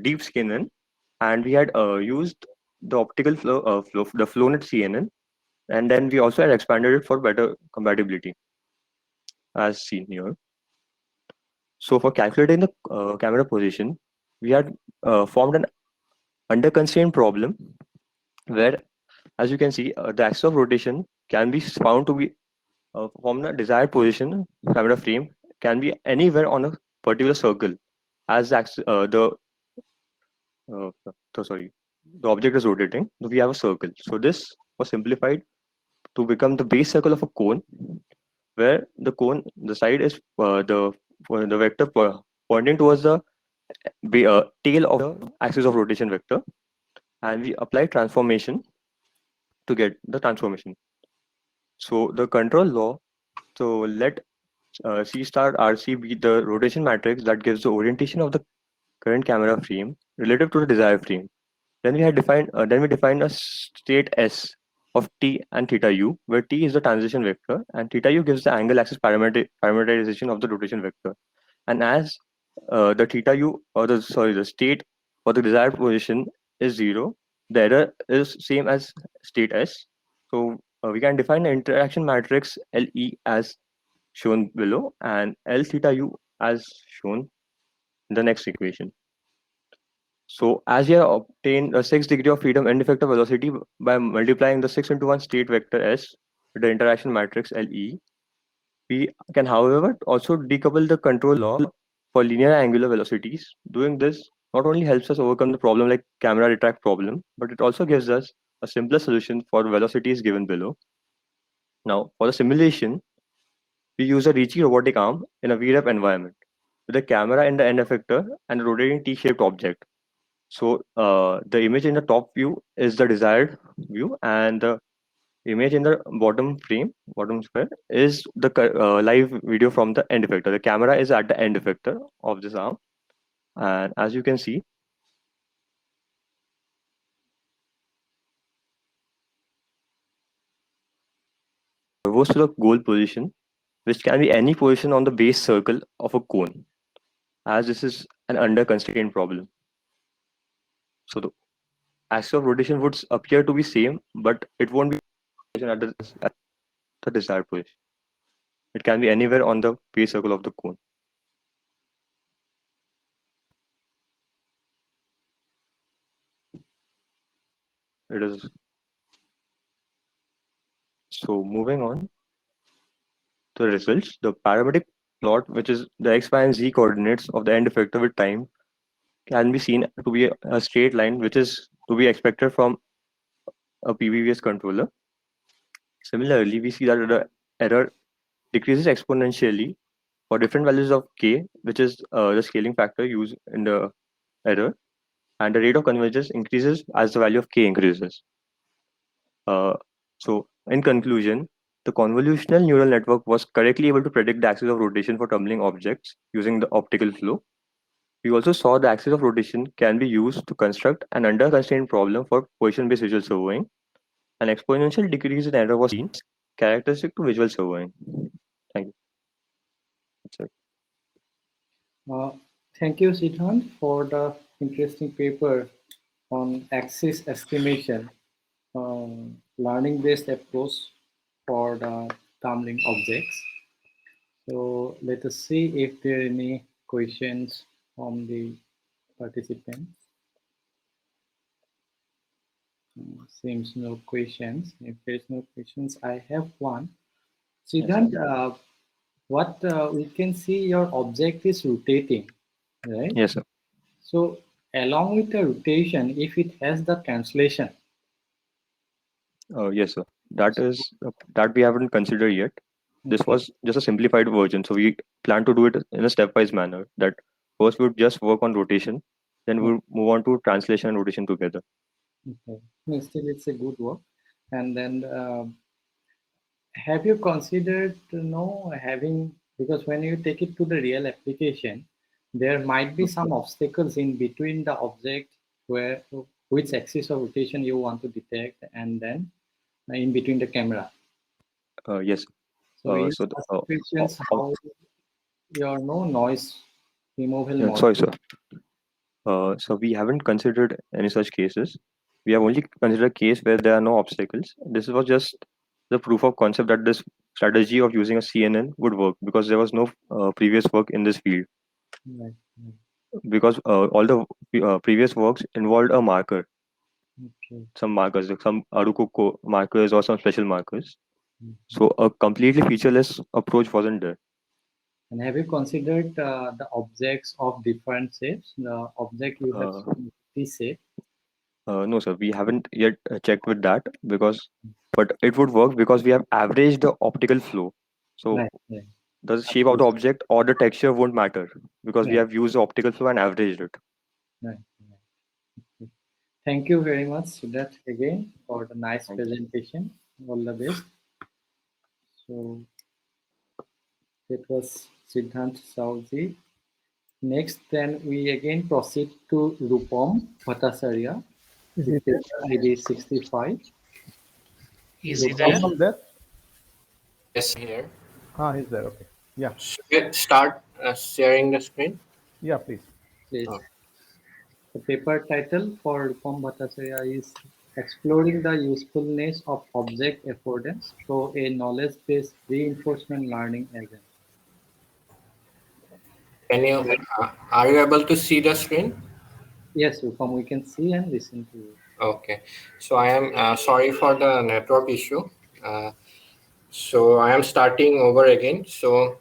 [SPEAKER 6] deep CNN, and we had used the optical the FlowNet CNN, and then we also had expanded it for better compatibility, as seen here. So for calculating the camera position, we had formed an under constraint problem where, as you can see, the axis of rotation can be found to be from the desired position, camera frame can be anywhere on a particular circle as uh, sorry, the object is rotating. So we have a circle. So this was simplified to become the base circle of a cone, where the side is the vector pointing towards the tail of the axis of rotation vector, and we apply transformation to get the transformation. So the control law. So let C star RC be the rotation matrix that gives the orientation of the current camera frame relative to the desired frame. Then we defined a state S of t and theta u, where t is the transition vector and theta u gives the angle axis parameterization of the rotation vector. And as the theta u or the state for the desired position is zero, the error is same as state S. So we can define the interaction matrix LE as shown below and L theta u as shown in the next equation. So as we have obtained a 6 degree of freedom end effector velocity by multiplying the 6 into 1 state vector S with the interaction matrix LE, we can however also decouple the control law for linear angular velocities. Doing this not only helps us overcome the problem like camera retract problem, but it also gives us a simpler solution for velocities given below. Now for the simulation, we use a Ricci robotic arm in a VREP environment with a camera in the end effector and a rotating T-shaped object. So the image in the top view is the desired view, and the image in the bottom square, is the live video from the end effector. The camera is at the end effector of this arm, and as you can see, goes to the goal position, which can be any position on the base circle of a cone, as this is an under constraint problem. So the axis of rotation would appear to be same, but it won't be at the desired position. It can be anywhere on the base circle of the cone. It is so moving on to the results. The parametric plot, which is the x, y, and z coordinates of the end effector with time, can be seen to be a straight line, which is to be expected from a PVVS controller. Similarly, we see that the error decreases exponentially for different values of k, which is the scaling factor used in the error, and the rate of convergence increases as the value of k increases. Uh, so, in conclusion, the convolutional neural network was correctly able to predict the axis of rotation for tumbling objects using the optical flow. We also saw the axis of rotation can be used to construct an under-constrained problem for position-based visual surveying. An exponential decrease in error was seen, characteristic to visual surveying. Thank you. That's it.
[SPEAKER 3] Thank you, Siddhant, for the interesting paper on axis estimation, learning-based approach for the tumbling objects. So let us see if there are any questions from the participants. Seems no questions. If there's no questions, I have one. Siddhant, what we can see your object is rotating, right?
[SPEAKER 6] Yes, sir.
[SPEAKER 3] So along with the rotation, if it has the translation.
[SPEAKER 6] Yes, sir. That we haven't considered yet. This
[SPEAKER 3] Okay.
[SPEAKER 6] was just a simplified version, so we plan to do it in a stepwise manner. That first we would just work on rotation, then we'll move on to translation and rotation together.
[SPEAKER 3] Okay. No, still, it's a good work. And then, have you considered, having, because when you take it to the real application, there might be some obstacles in between the object where which axis of rotation you want to detect, and then in between the camera.
[SPEAKER 6] Yes.
[SPEAKER 3] So in
[SPEAKER 6] So
[SPEAKER 3] such situations, how your noise removal
[SPEAKER 6] yeah,
[SPEAKER 3] model.
[SPEAKER 6] sorry, sir. So we haven't considered any such cases. We have only considered a case where there are no obstacles. This was just the proof of concept that this strategy of using a CNN would work because there was no previous work in this field.
[SPEAKER 3] Right, right.
[SPEAKER 6] Because all the previous works involved a marker,
[SPEAKER 3] Okay.
[SPEAKER 6] some markers, like some Aruku markers or some special markers.
[SPEAKER 3] Mhm.
[SPEAKER 6] So a completely featureless approach wasn't there.
[SPEAKER 3] And have you considered the objects of different shapes? The object you have
[SPEAKER 6] Uh,
[SPEAKER 3] seen this shape.
[SPEAKER 6] no, sir, we haven't yet checked with that but it would work because we have averaged the optical flow. So
[SPEAKER 3] Right, right.
[SPEAKER 6] the shape of the
[SPEAKER 3] Absolutely.
[SPEAKER 6] object or the texture won't matter because we
[SPEAKER 3] Right,
[SPEAKER 6] have used the optical flow and averaged it.
[SPEAKER 3] right, right. Thank you very much, Siddharth, again for the nice
[SPEAKER 6] Thank you.
[SPEAKER 3] presentation. All the best. So it was Siddhant Saoji Next, then we again proceed to Rupam Bhattacharya
[SPEAKER 2] Is
[SPEAKER 3] with
[SPEAKER 2] he there?
[SPEAKER 3] paper ID 65.
[SPEAKER 1] Is he there?
[SPEAKER 2] Rupam there?
[SPEAKER 4] Yes, here.
[SPEAKER 2] He's there. Okay. Yeah.
[SPEAKER 4] Should we start sharing the screen?
[SPEAKER 2] Yeah, please.
[SPEAKER 3] Please.
[SPEAKER 4] Oh.
[SPEAKER 3] The paper title for Rupam Bhattacharya is Exploring the Usefulness of Object Affordance Through a Knowledge-Based Reinforcement Learning Agent.
[SPEAKER 4] Can you? Are you able to see the screen?
[SPEAKER 3] Yes, Rupam, we can see and listen to you.
[SPEAKER 4] Okay. So I am sorry for the network issue. So I am starting over again. So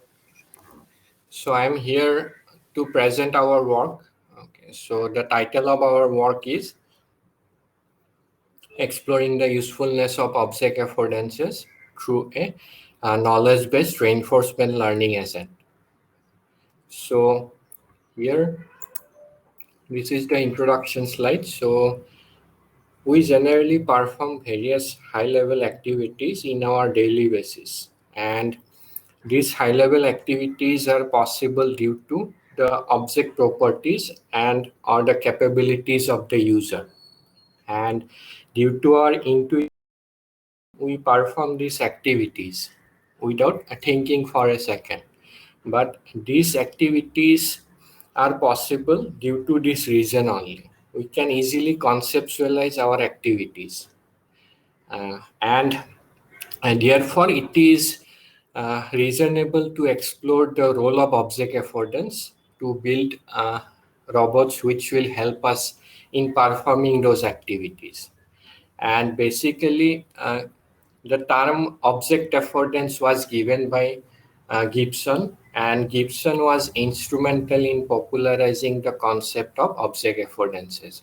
[SPEAKER 4] I am here to present our work. Okay. So the title of our work is Exploring the Usefulness of Object Affordances Through a Knowledge-Based Reinforcement Learning Agent. So here, this is the introduction slide. So we generally perform various high-level activities in our daily basis, and these high-level activities are possible due to the object properties and or the capabilities of the user. And due to our intuition, we perform these activities without thinking for a second. But these activities are possible due to this reason only. We can easily conceptualize our activities. And therefore, it is reasonable to explore the role of object affordance to build robots which will help us in performing those activities. And basically, the term object affordance was given by Gibson, and Gibson was instrumental in popularizing the concept of object affordances.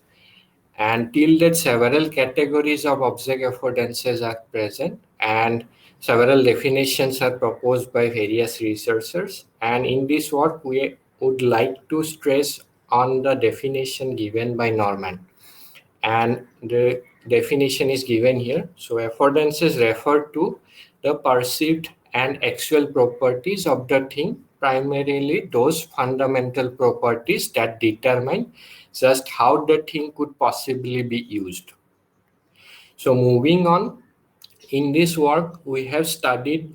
[SPEAKER 4] And till that, several categories of object affordances are present, and several definitions are proposed by various researchers. And in this work, we would like to stress on the definition given by Norman. And the definition is given here. So affordances refer to the perceived and actual properties of the thing, primarily those fundamental properties that determine just how the thing could possibly be used. So moving on, in this work, we have studied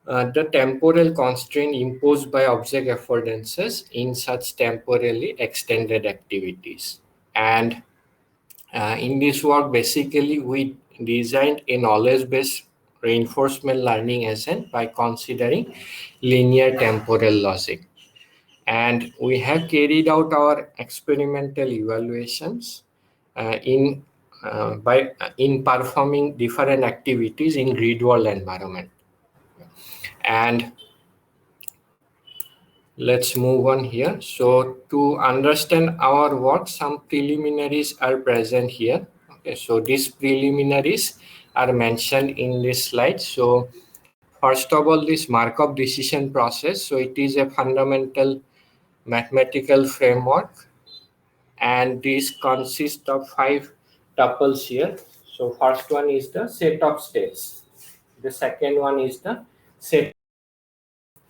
[SPEAKER 4] the temporal constraint imposed by object affordances in such temporally extended activities. And in this work, basically, we designed a knowledge-based reinforcement learning agent by considering linear temporal logic. And we have carried out our experimental evaluations in performing different activities in grid world environment. And let's move on here. So to understand our work, some preliminaries are present here. Okay, so these preliminaries are mentioned in this slide. So first of all, this Markov decision process. So it is a fundamental mathematical framework, and this consists of 5 tuples here. So first one is the set of states. The second one is the set,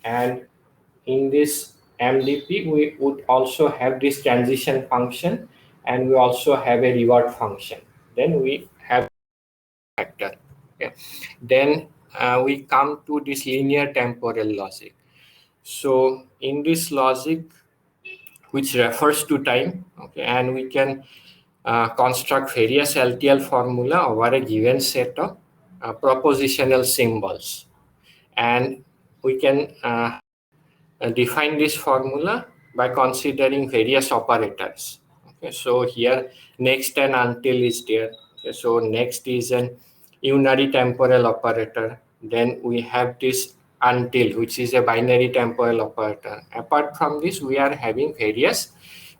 [SPEAKER 4] and in this MDP, we would also have this transition function, and we also have a reward function. Then we have factor. Okay. Then we come to this linear temporal logic. So in this logic, which refers to time, okay, and we can construct various LTL formula over a given set of propositional symbols, and we can define this formula by considering various operators. Okay, so here next and until is there. Okay, so next is an unary temporal operator. Then we have this until, which is a binary temporal operator. Apart from this, we are having various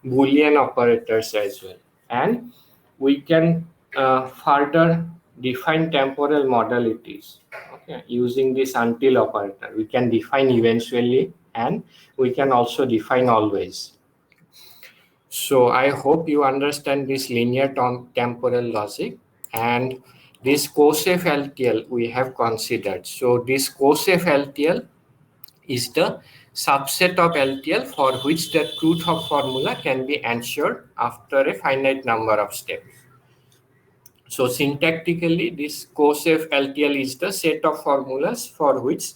[SPEAKER 4] Boolean operators as well. And we can further define temporal modalities. Okay, using this until operator. We can define eventually, and we can also define always. So I hope you understand this linear temporal logic, and this co-safe LTL we have considered. So this co-safe LTL is the subset of LTL for which the truth of formula can be ensured after a finite number of steps. So syntactically, this cosafe LTL is the set of formulas for which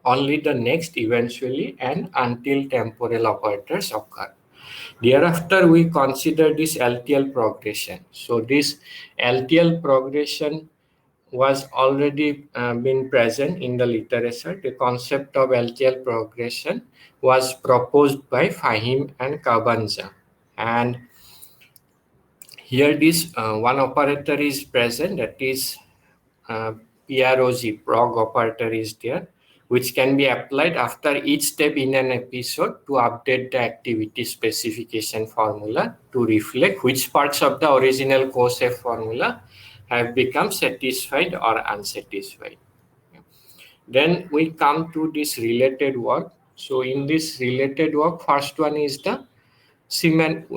[SPEAKER 4] only the next, eventually, and until temporal operators occur. Thereafter, we consider this LTL progression. So this LTL progression was already been present in the literature. The concept of LTL progression was proposed by Fahim and Cabanza. And here this one operator is present, that is PROG, prog operator is there, which can be applied after each step in an episode to update the activity specification formula to reflect which parts of the original cosafe formula have become satisfied or unsatisfied. Then we come to this related work. So in this related work, first one is the semantic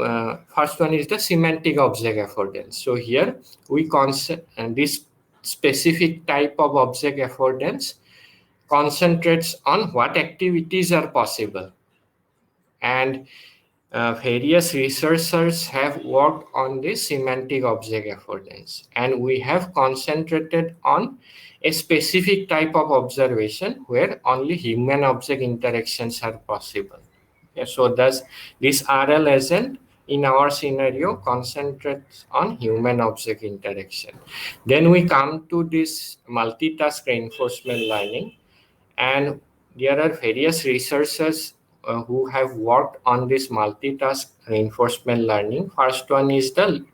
[SPEAKER 4] object affordance. So here we concept this specific type of object affordance concentrates on what activities are possible, and various researchers have worked on this semantic object affordance, and we have concentrated on a specific type of observation where only human object interactions are possible. Yeah, so thus this RL agent in our scenario concentrates on human object interaction. Then we come to this multitask reinforcement learning, and there are various researchers who have worked on this multitask reinforcement learning. First one is the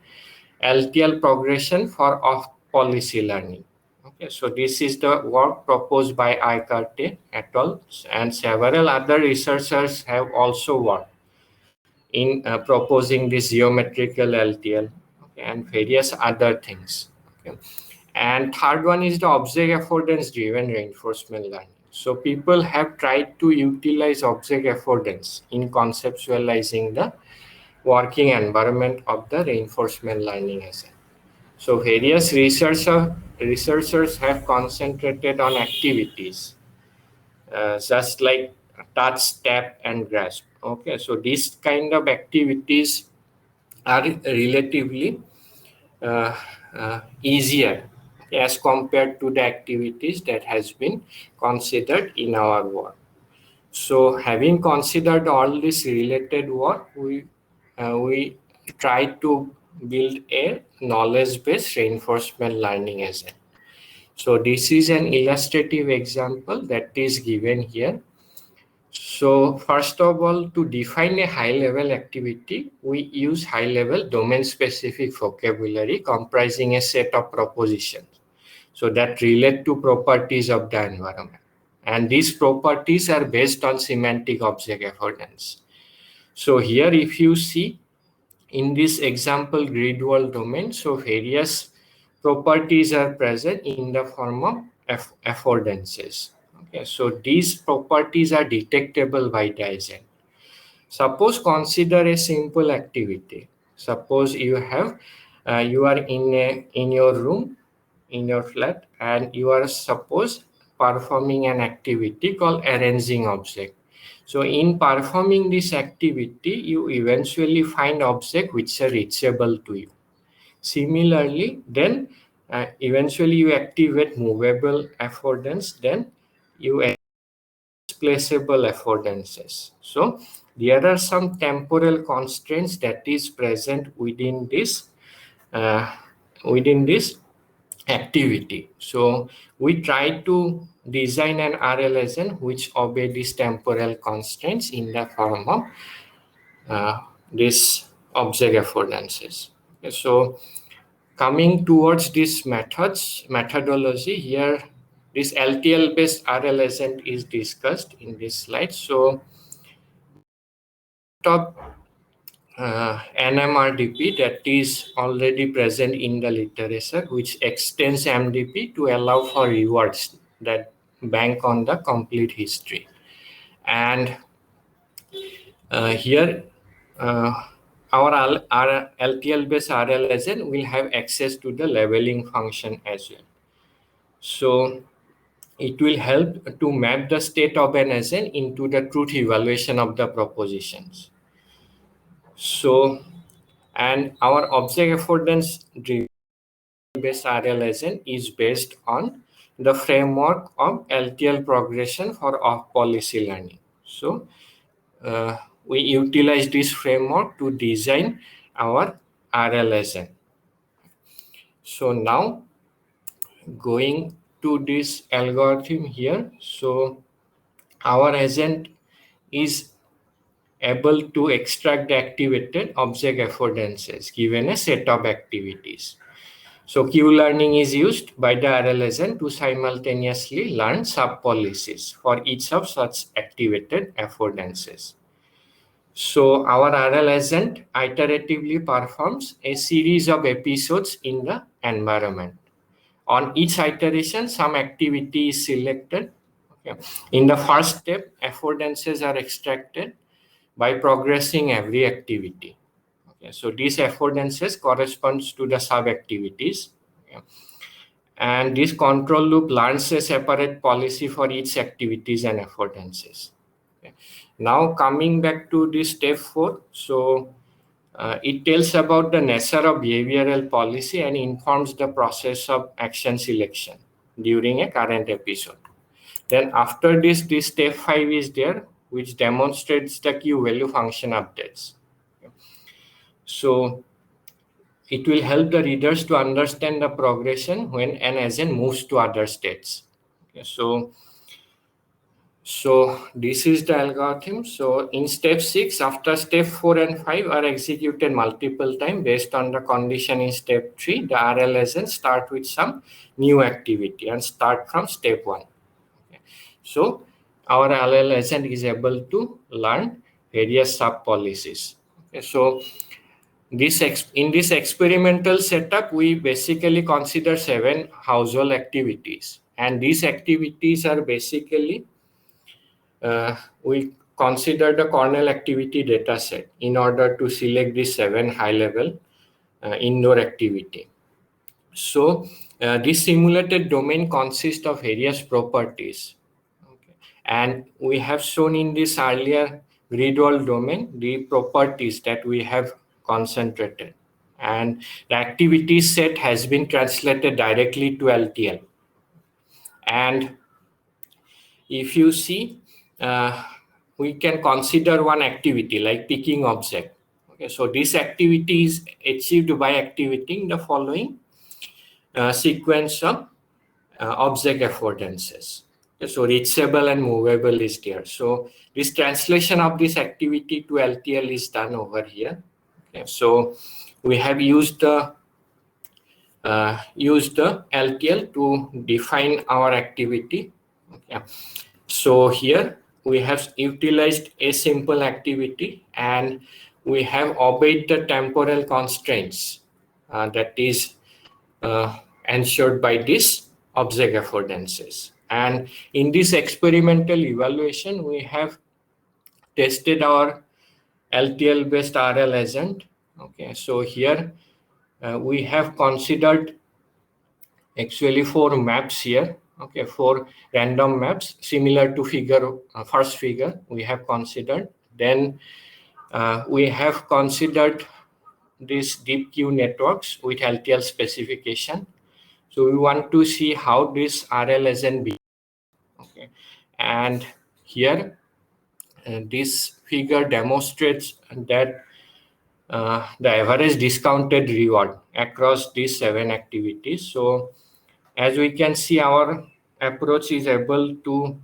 [SPEAKER 4] LTL progression for off-policy learning. Okay, so this is the work proposed by Aikarte et al. And several other researchers have also worked in proposing this geometrical LTL, okay, and various other things. Okay. And third one is the object affordance driven reinforcement learning. So people have tried to utilize object affordance in conceptualizing the working environment of the reinforcement learning agent. So various researchers have concentrated on activities just like touch, tap, and grasp. Okay, so these kind of activities are relatively easier as compared to the activities that has been considered in our work. So having considered all this related work, we try to build a knowledge-based reinforcement learning agent. So this is an illustrative example that is given here. So first of all, to define a high-level activity, we use high-level domain-specific vocabulary comprising a set of propositions, so that relate to properties of the environment. And these properties are based on semantic object affordance. So here, if you see in this example grid world domain, so various properties are present in the form of affordances. Okay, so these properties are detectable by the agent. Suppose consider a simple activity. Suppose you have you are in your room, in your flat, and you are suppose performing an activity called arranging object. So in performing this activity, you eventually find objects which are reachable to you. Similarly, then eventually you activate movable affordance, then you placeable affordances. So there are some temporal constraints that is present within this activity. So we try to design an RL agent which obey these temporal constraints in the form of these object affordances. Okay, so coming towards this methodology here, this LTL based RL agent is discussed in this slide. So top NMRDP that is already present in the literature, which extends MDP to allow for rewards that bank on the complete history. And here our LTL based RL agent will have access to the leveling function as well. So it will help to map the state of an agent into the truth evaluation of the propositions. So, and our object affordance driven based RL agent is based on the framework of LTL progression for off-policy learning. So, we utilize this framework to design our RL agent. So now going to this algorithm here, so our agent is able to extract the activated object affordances given a set of activities. So Q-learning is used by the RL agent to simultaneously learn sub-policies for each of such activated affordances. So our RL agent iteratively performs a series of episodes in the environment. On each iteration, some activity is selected. Okay. In the first step, affordances are extracted by progressing every activity. Okay. So these affordances corresponds to the sub-activities. Okay. And this control loop learns a separate policy for each activities and affordances. Okay. Now coming back to this step 4, so it tells about the nature of behavioral policy and informs the process of action selection during a current episode. Then after this step 5 is there, which demonstrates the Q value function updates. Okay. So it will help the readers to understand the progression when an agent moves to other states. Okay. So this is the algorithm. So in step 6, after step 4 and 5 are executed multiple times based on the condition in step 3, the RL agent start with some new activity and start from step 1. Okay. So our RL agent is able to learn various sub-policies. Okay. So in this experimental setup, we basically consider 7 household activities, and these activities are basically we consider the Cornell activity data set in order to select the 7 high-level indoor activity. So this simulated domain consists of various properties. Okay. And we have shown in this earlier grid wall domain the properties that we have concentrated. And the activity set has been translated directly to LTL. And if you see, we can consider one activity like picking object. Okay, so this activity is achieved by activating the following sequence of object affordances. Okay, so reachable and movable is there. So this translation of this activity to LTL is done over here. Okay, so we have used the LTL to define our activity. Okay. So here we have utilized a simple activity and we have obeyed the temporal constraints that is ensured by this object affordances. And in this experimental evaluation, we have tested our LTL based RL agent. Okay, so here we have considered actually 4 maps here. Okay, 4 random maps similar to first figure we have considered. Then we have considered these deep queue networks with LTL specification. So we want to see how this RL agent behaves. Okay, and here this figure demonstrates that the average discounted reward across these 7 activities. So as we can see, our approach is able to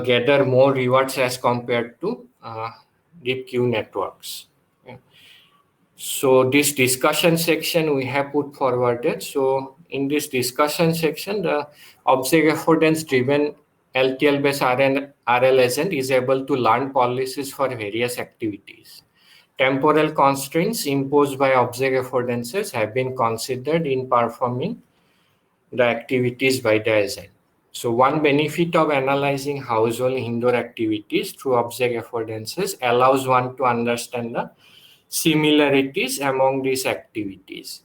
[SPEAKER 4] gather more rewards as compared to deep queue networks. Okay. So this discussion section we have put forwarded. So in this discussion section, the object affordance driven LTL based RL agent is able to learn policies for various activities. Temporal constraints imposed by object affordances have been considered in performing the activities by the agent. So one benefit of analyzing household indoor activities through object affordances allows one to understand the similarities among these activities.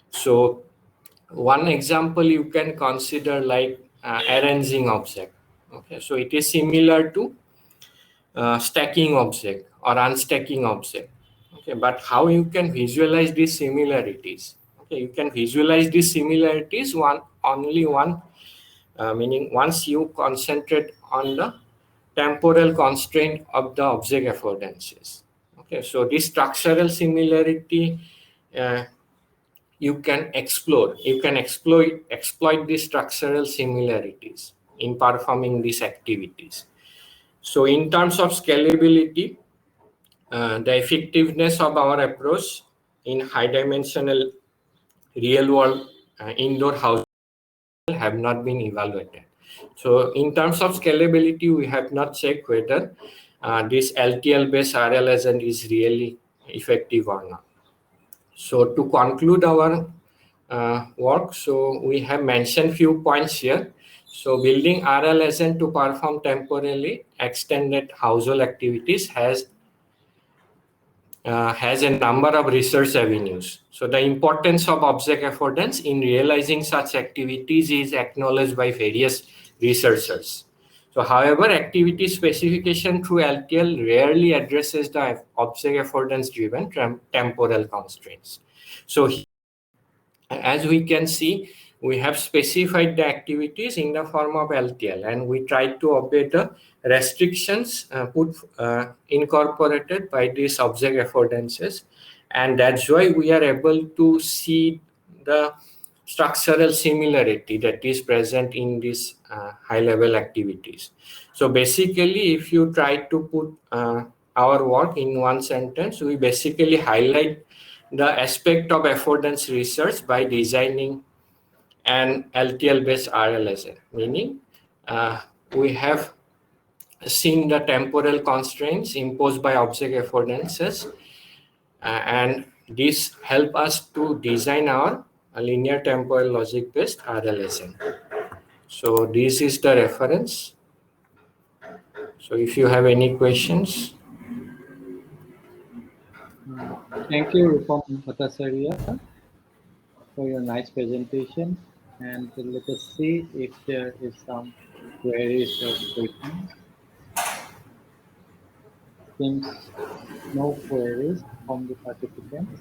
[SPEAKER 4] So one example you can consider, like arranging object. Okay, so it is similar to stacking object or unstacking object. Okay, but how you can visualize these similarities? Okay, you can visualize these similarities meaning once you concentrate on the temporal constraint of the object affordances. Okay, so this structural similarity uh, you can exploit these structural similarities in performing these activities. So in terms of scalability, the effectiveness of our approach in high dimensional real world indoor housing have not been evaluated. So in terms of scalability, we have not checked whether this LTL based RL agent is really effective or not. So to conclude our work, so we have mentioned few points here. So building RL agent to perform temporarily extended household activities has a number of research avenues. So the importance of object affordance in realizing such activities is acknowledged by various researchers. So however, activity specification through LTL rarely addresses the object affordance driven temporal constraints. So as we can see, we have specified the activities in the form of LTL, and we try to obey the restrictions incorporated by these object affordances, and that's why we are able to see the structural similarity that is present in these high-level activities. So basically, if you try to put our work in one sentence, we basically highlight the aspect of affordance research by designing an LTL-based RLSA, meaning we have seen the temporal constraints imposed by object affordances, and this help us to design our linear temporal logic-based RLSA. So this is the reference. So if you have any questions.
[SPEAKER 3] Thank you, Rupam Bhattacharya, for your nice presentation. And let us see if there is some queries or questions. Seems no queries from the participants.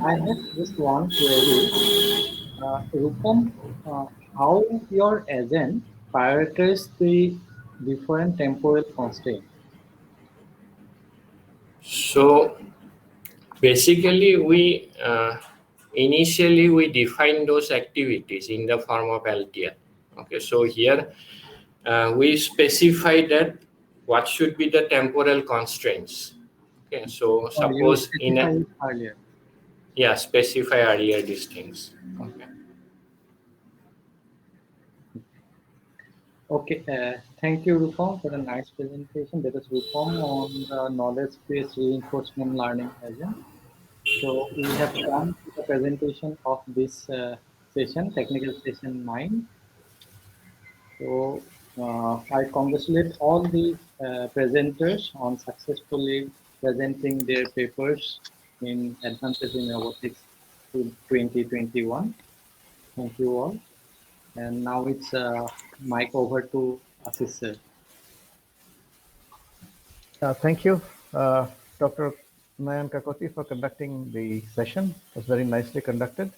[SPEAKER 3] I have just one query. Rupam, how your agent prioritizes the different temporal constraints?
[SPEAKER 4] So basically, we initially we define those activities in the form of LTL. Okay, so here we specify that what should be the temporal constraints. Okay, so
[SPEAKER 3] You
[SPEAKER 4] suppose in a,
[SPEAKER 3] specified it earlier.
[SPEAKER 4] yeah, specify earlier these things. Okay.
[SPEAKER 3] Okay, thank you, Rupam, for the nice presentation. That is Rupam on the knowledge-based reinforcement learning agent. So we have come to the presentation of this session, technical session 9. So I congratulate all the presenters on successfully presenting their papers in Advances in Robotics 2021. Thank you all. And now it's mic over to Assis sir.
[SPEAKER 2] Thank you, Dr. Nayan Kakoti, for conducting the session. It was very nicely conducted.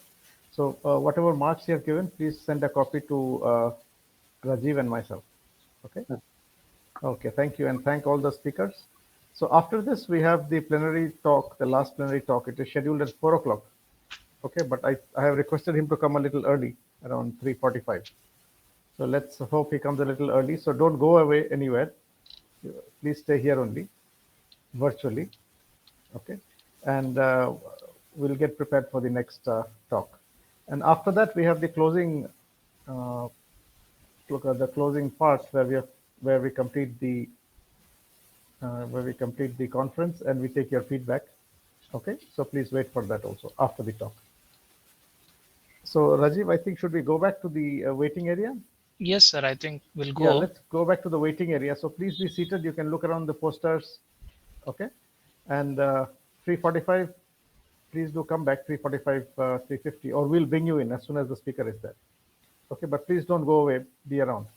[SPEAKER 2] So whatever marks you have given, please send a copy to Rajiv and myself. Okay? Okay, thank you. And thank all the speakers. So after this, we have the plenary talk, the last plenary talk. It is scheduled at 4 o'clock. Okay, but I have requested him to come a little early, around 3:45. So let's hope he comes a little early. So don't go away anywhere. Please stay here only, virtually. Okay, and we'll get prepared for the next talk. And after that, we have the closing, the closing part where we complete the conference and we take your feedback. Okay, so please wait for that also after the talk. So Rajiv, I think should we go back to the waiting area?
[SPEAKER 1] Yes, sir. I think we'll go.
[SPEAKER 2] Yeah, let's go back to the waiting area. So please be seated. You can look around the posters. Okay, and 3:45. Please do come back 3:45, 3:50, or we'll bring you in as soon as the speaker is there. Okay, but please don't go away. Be around.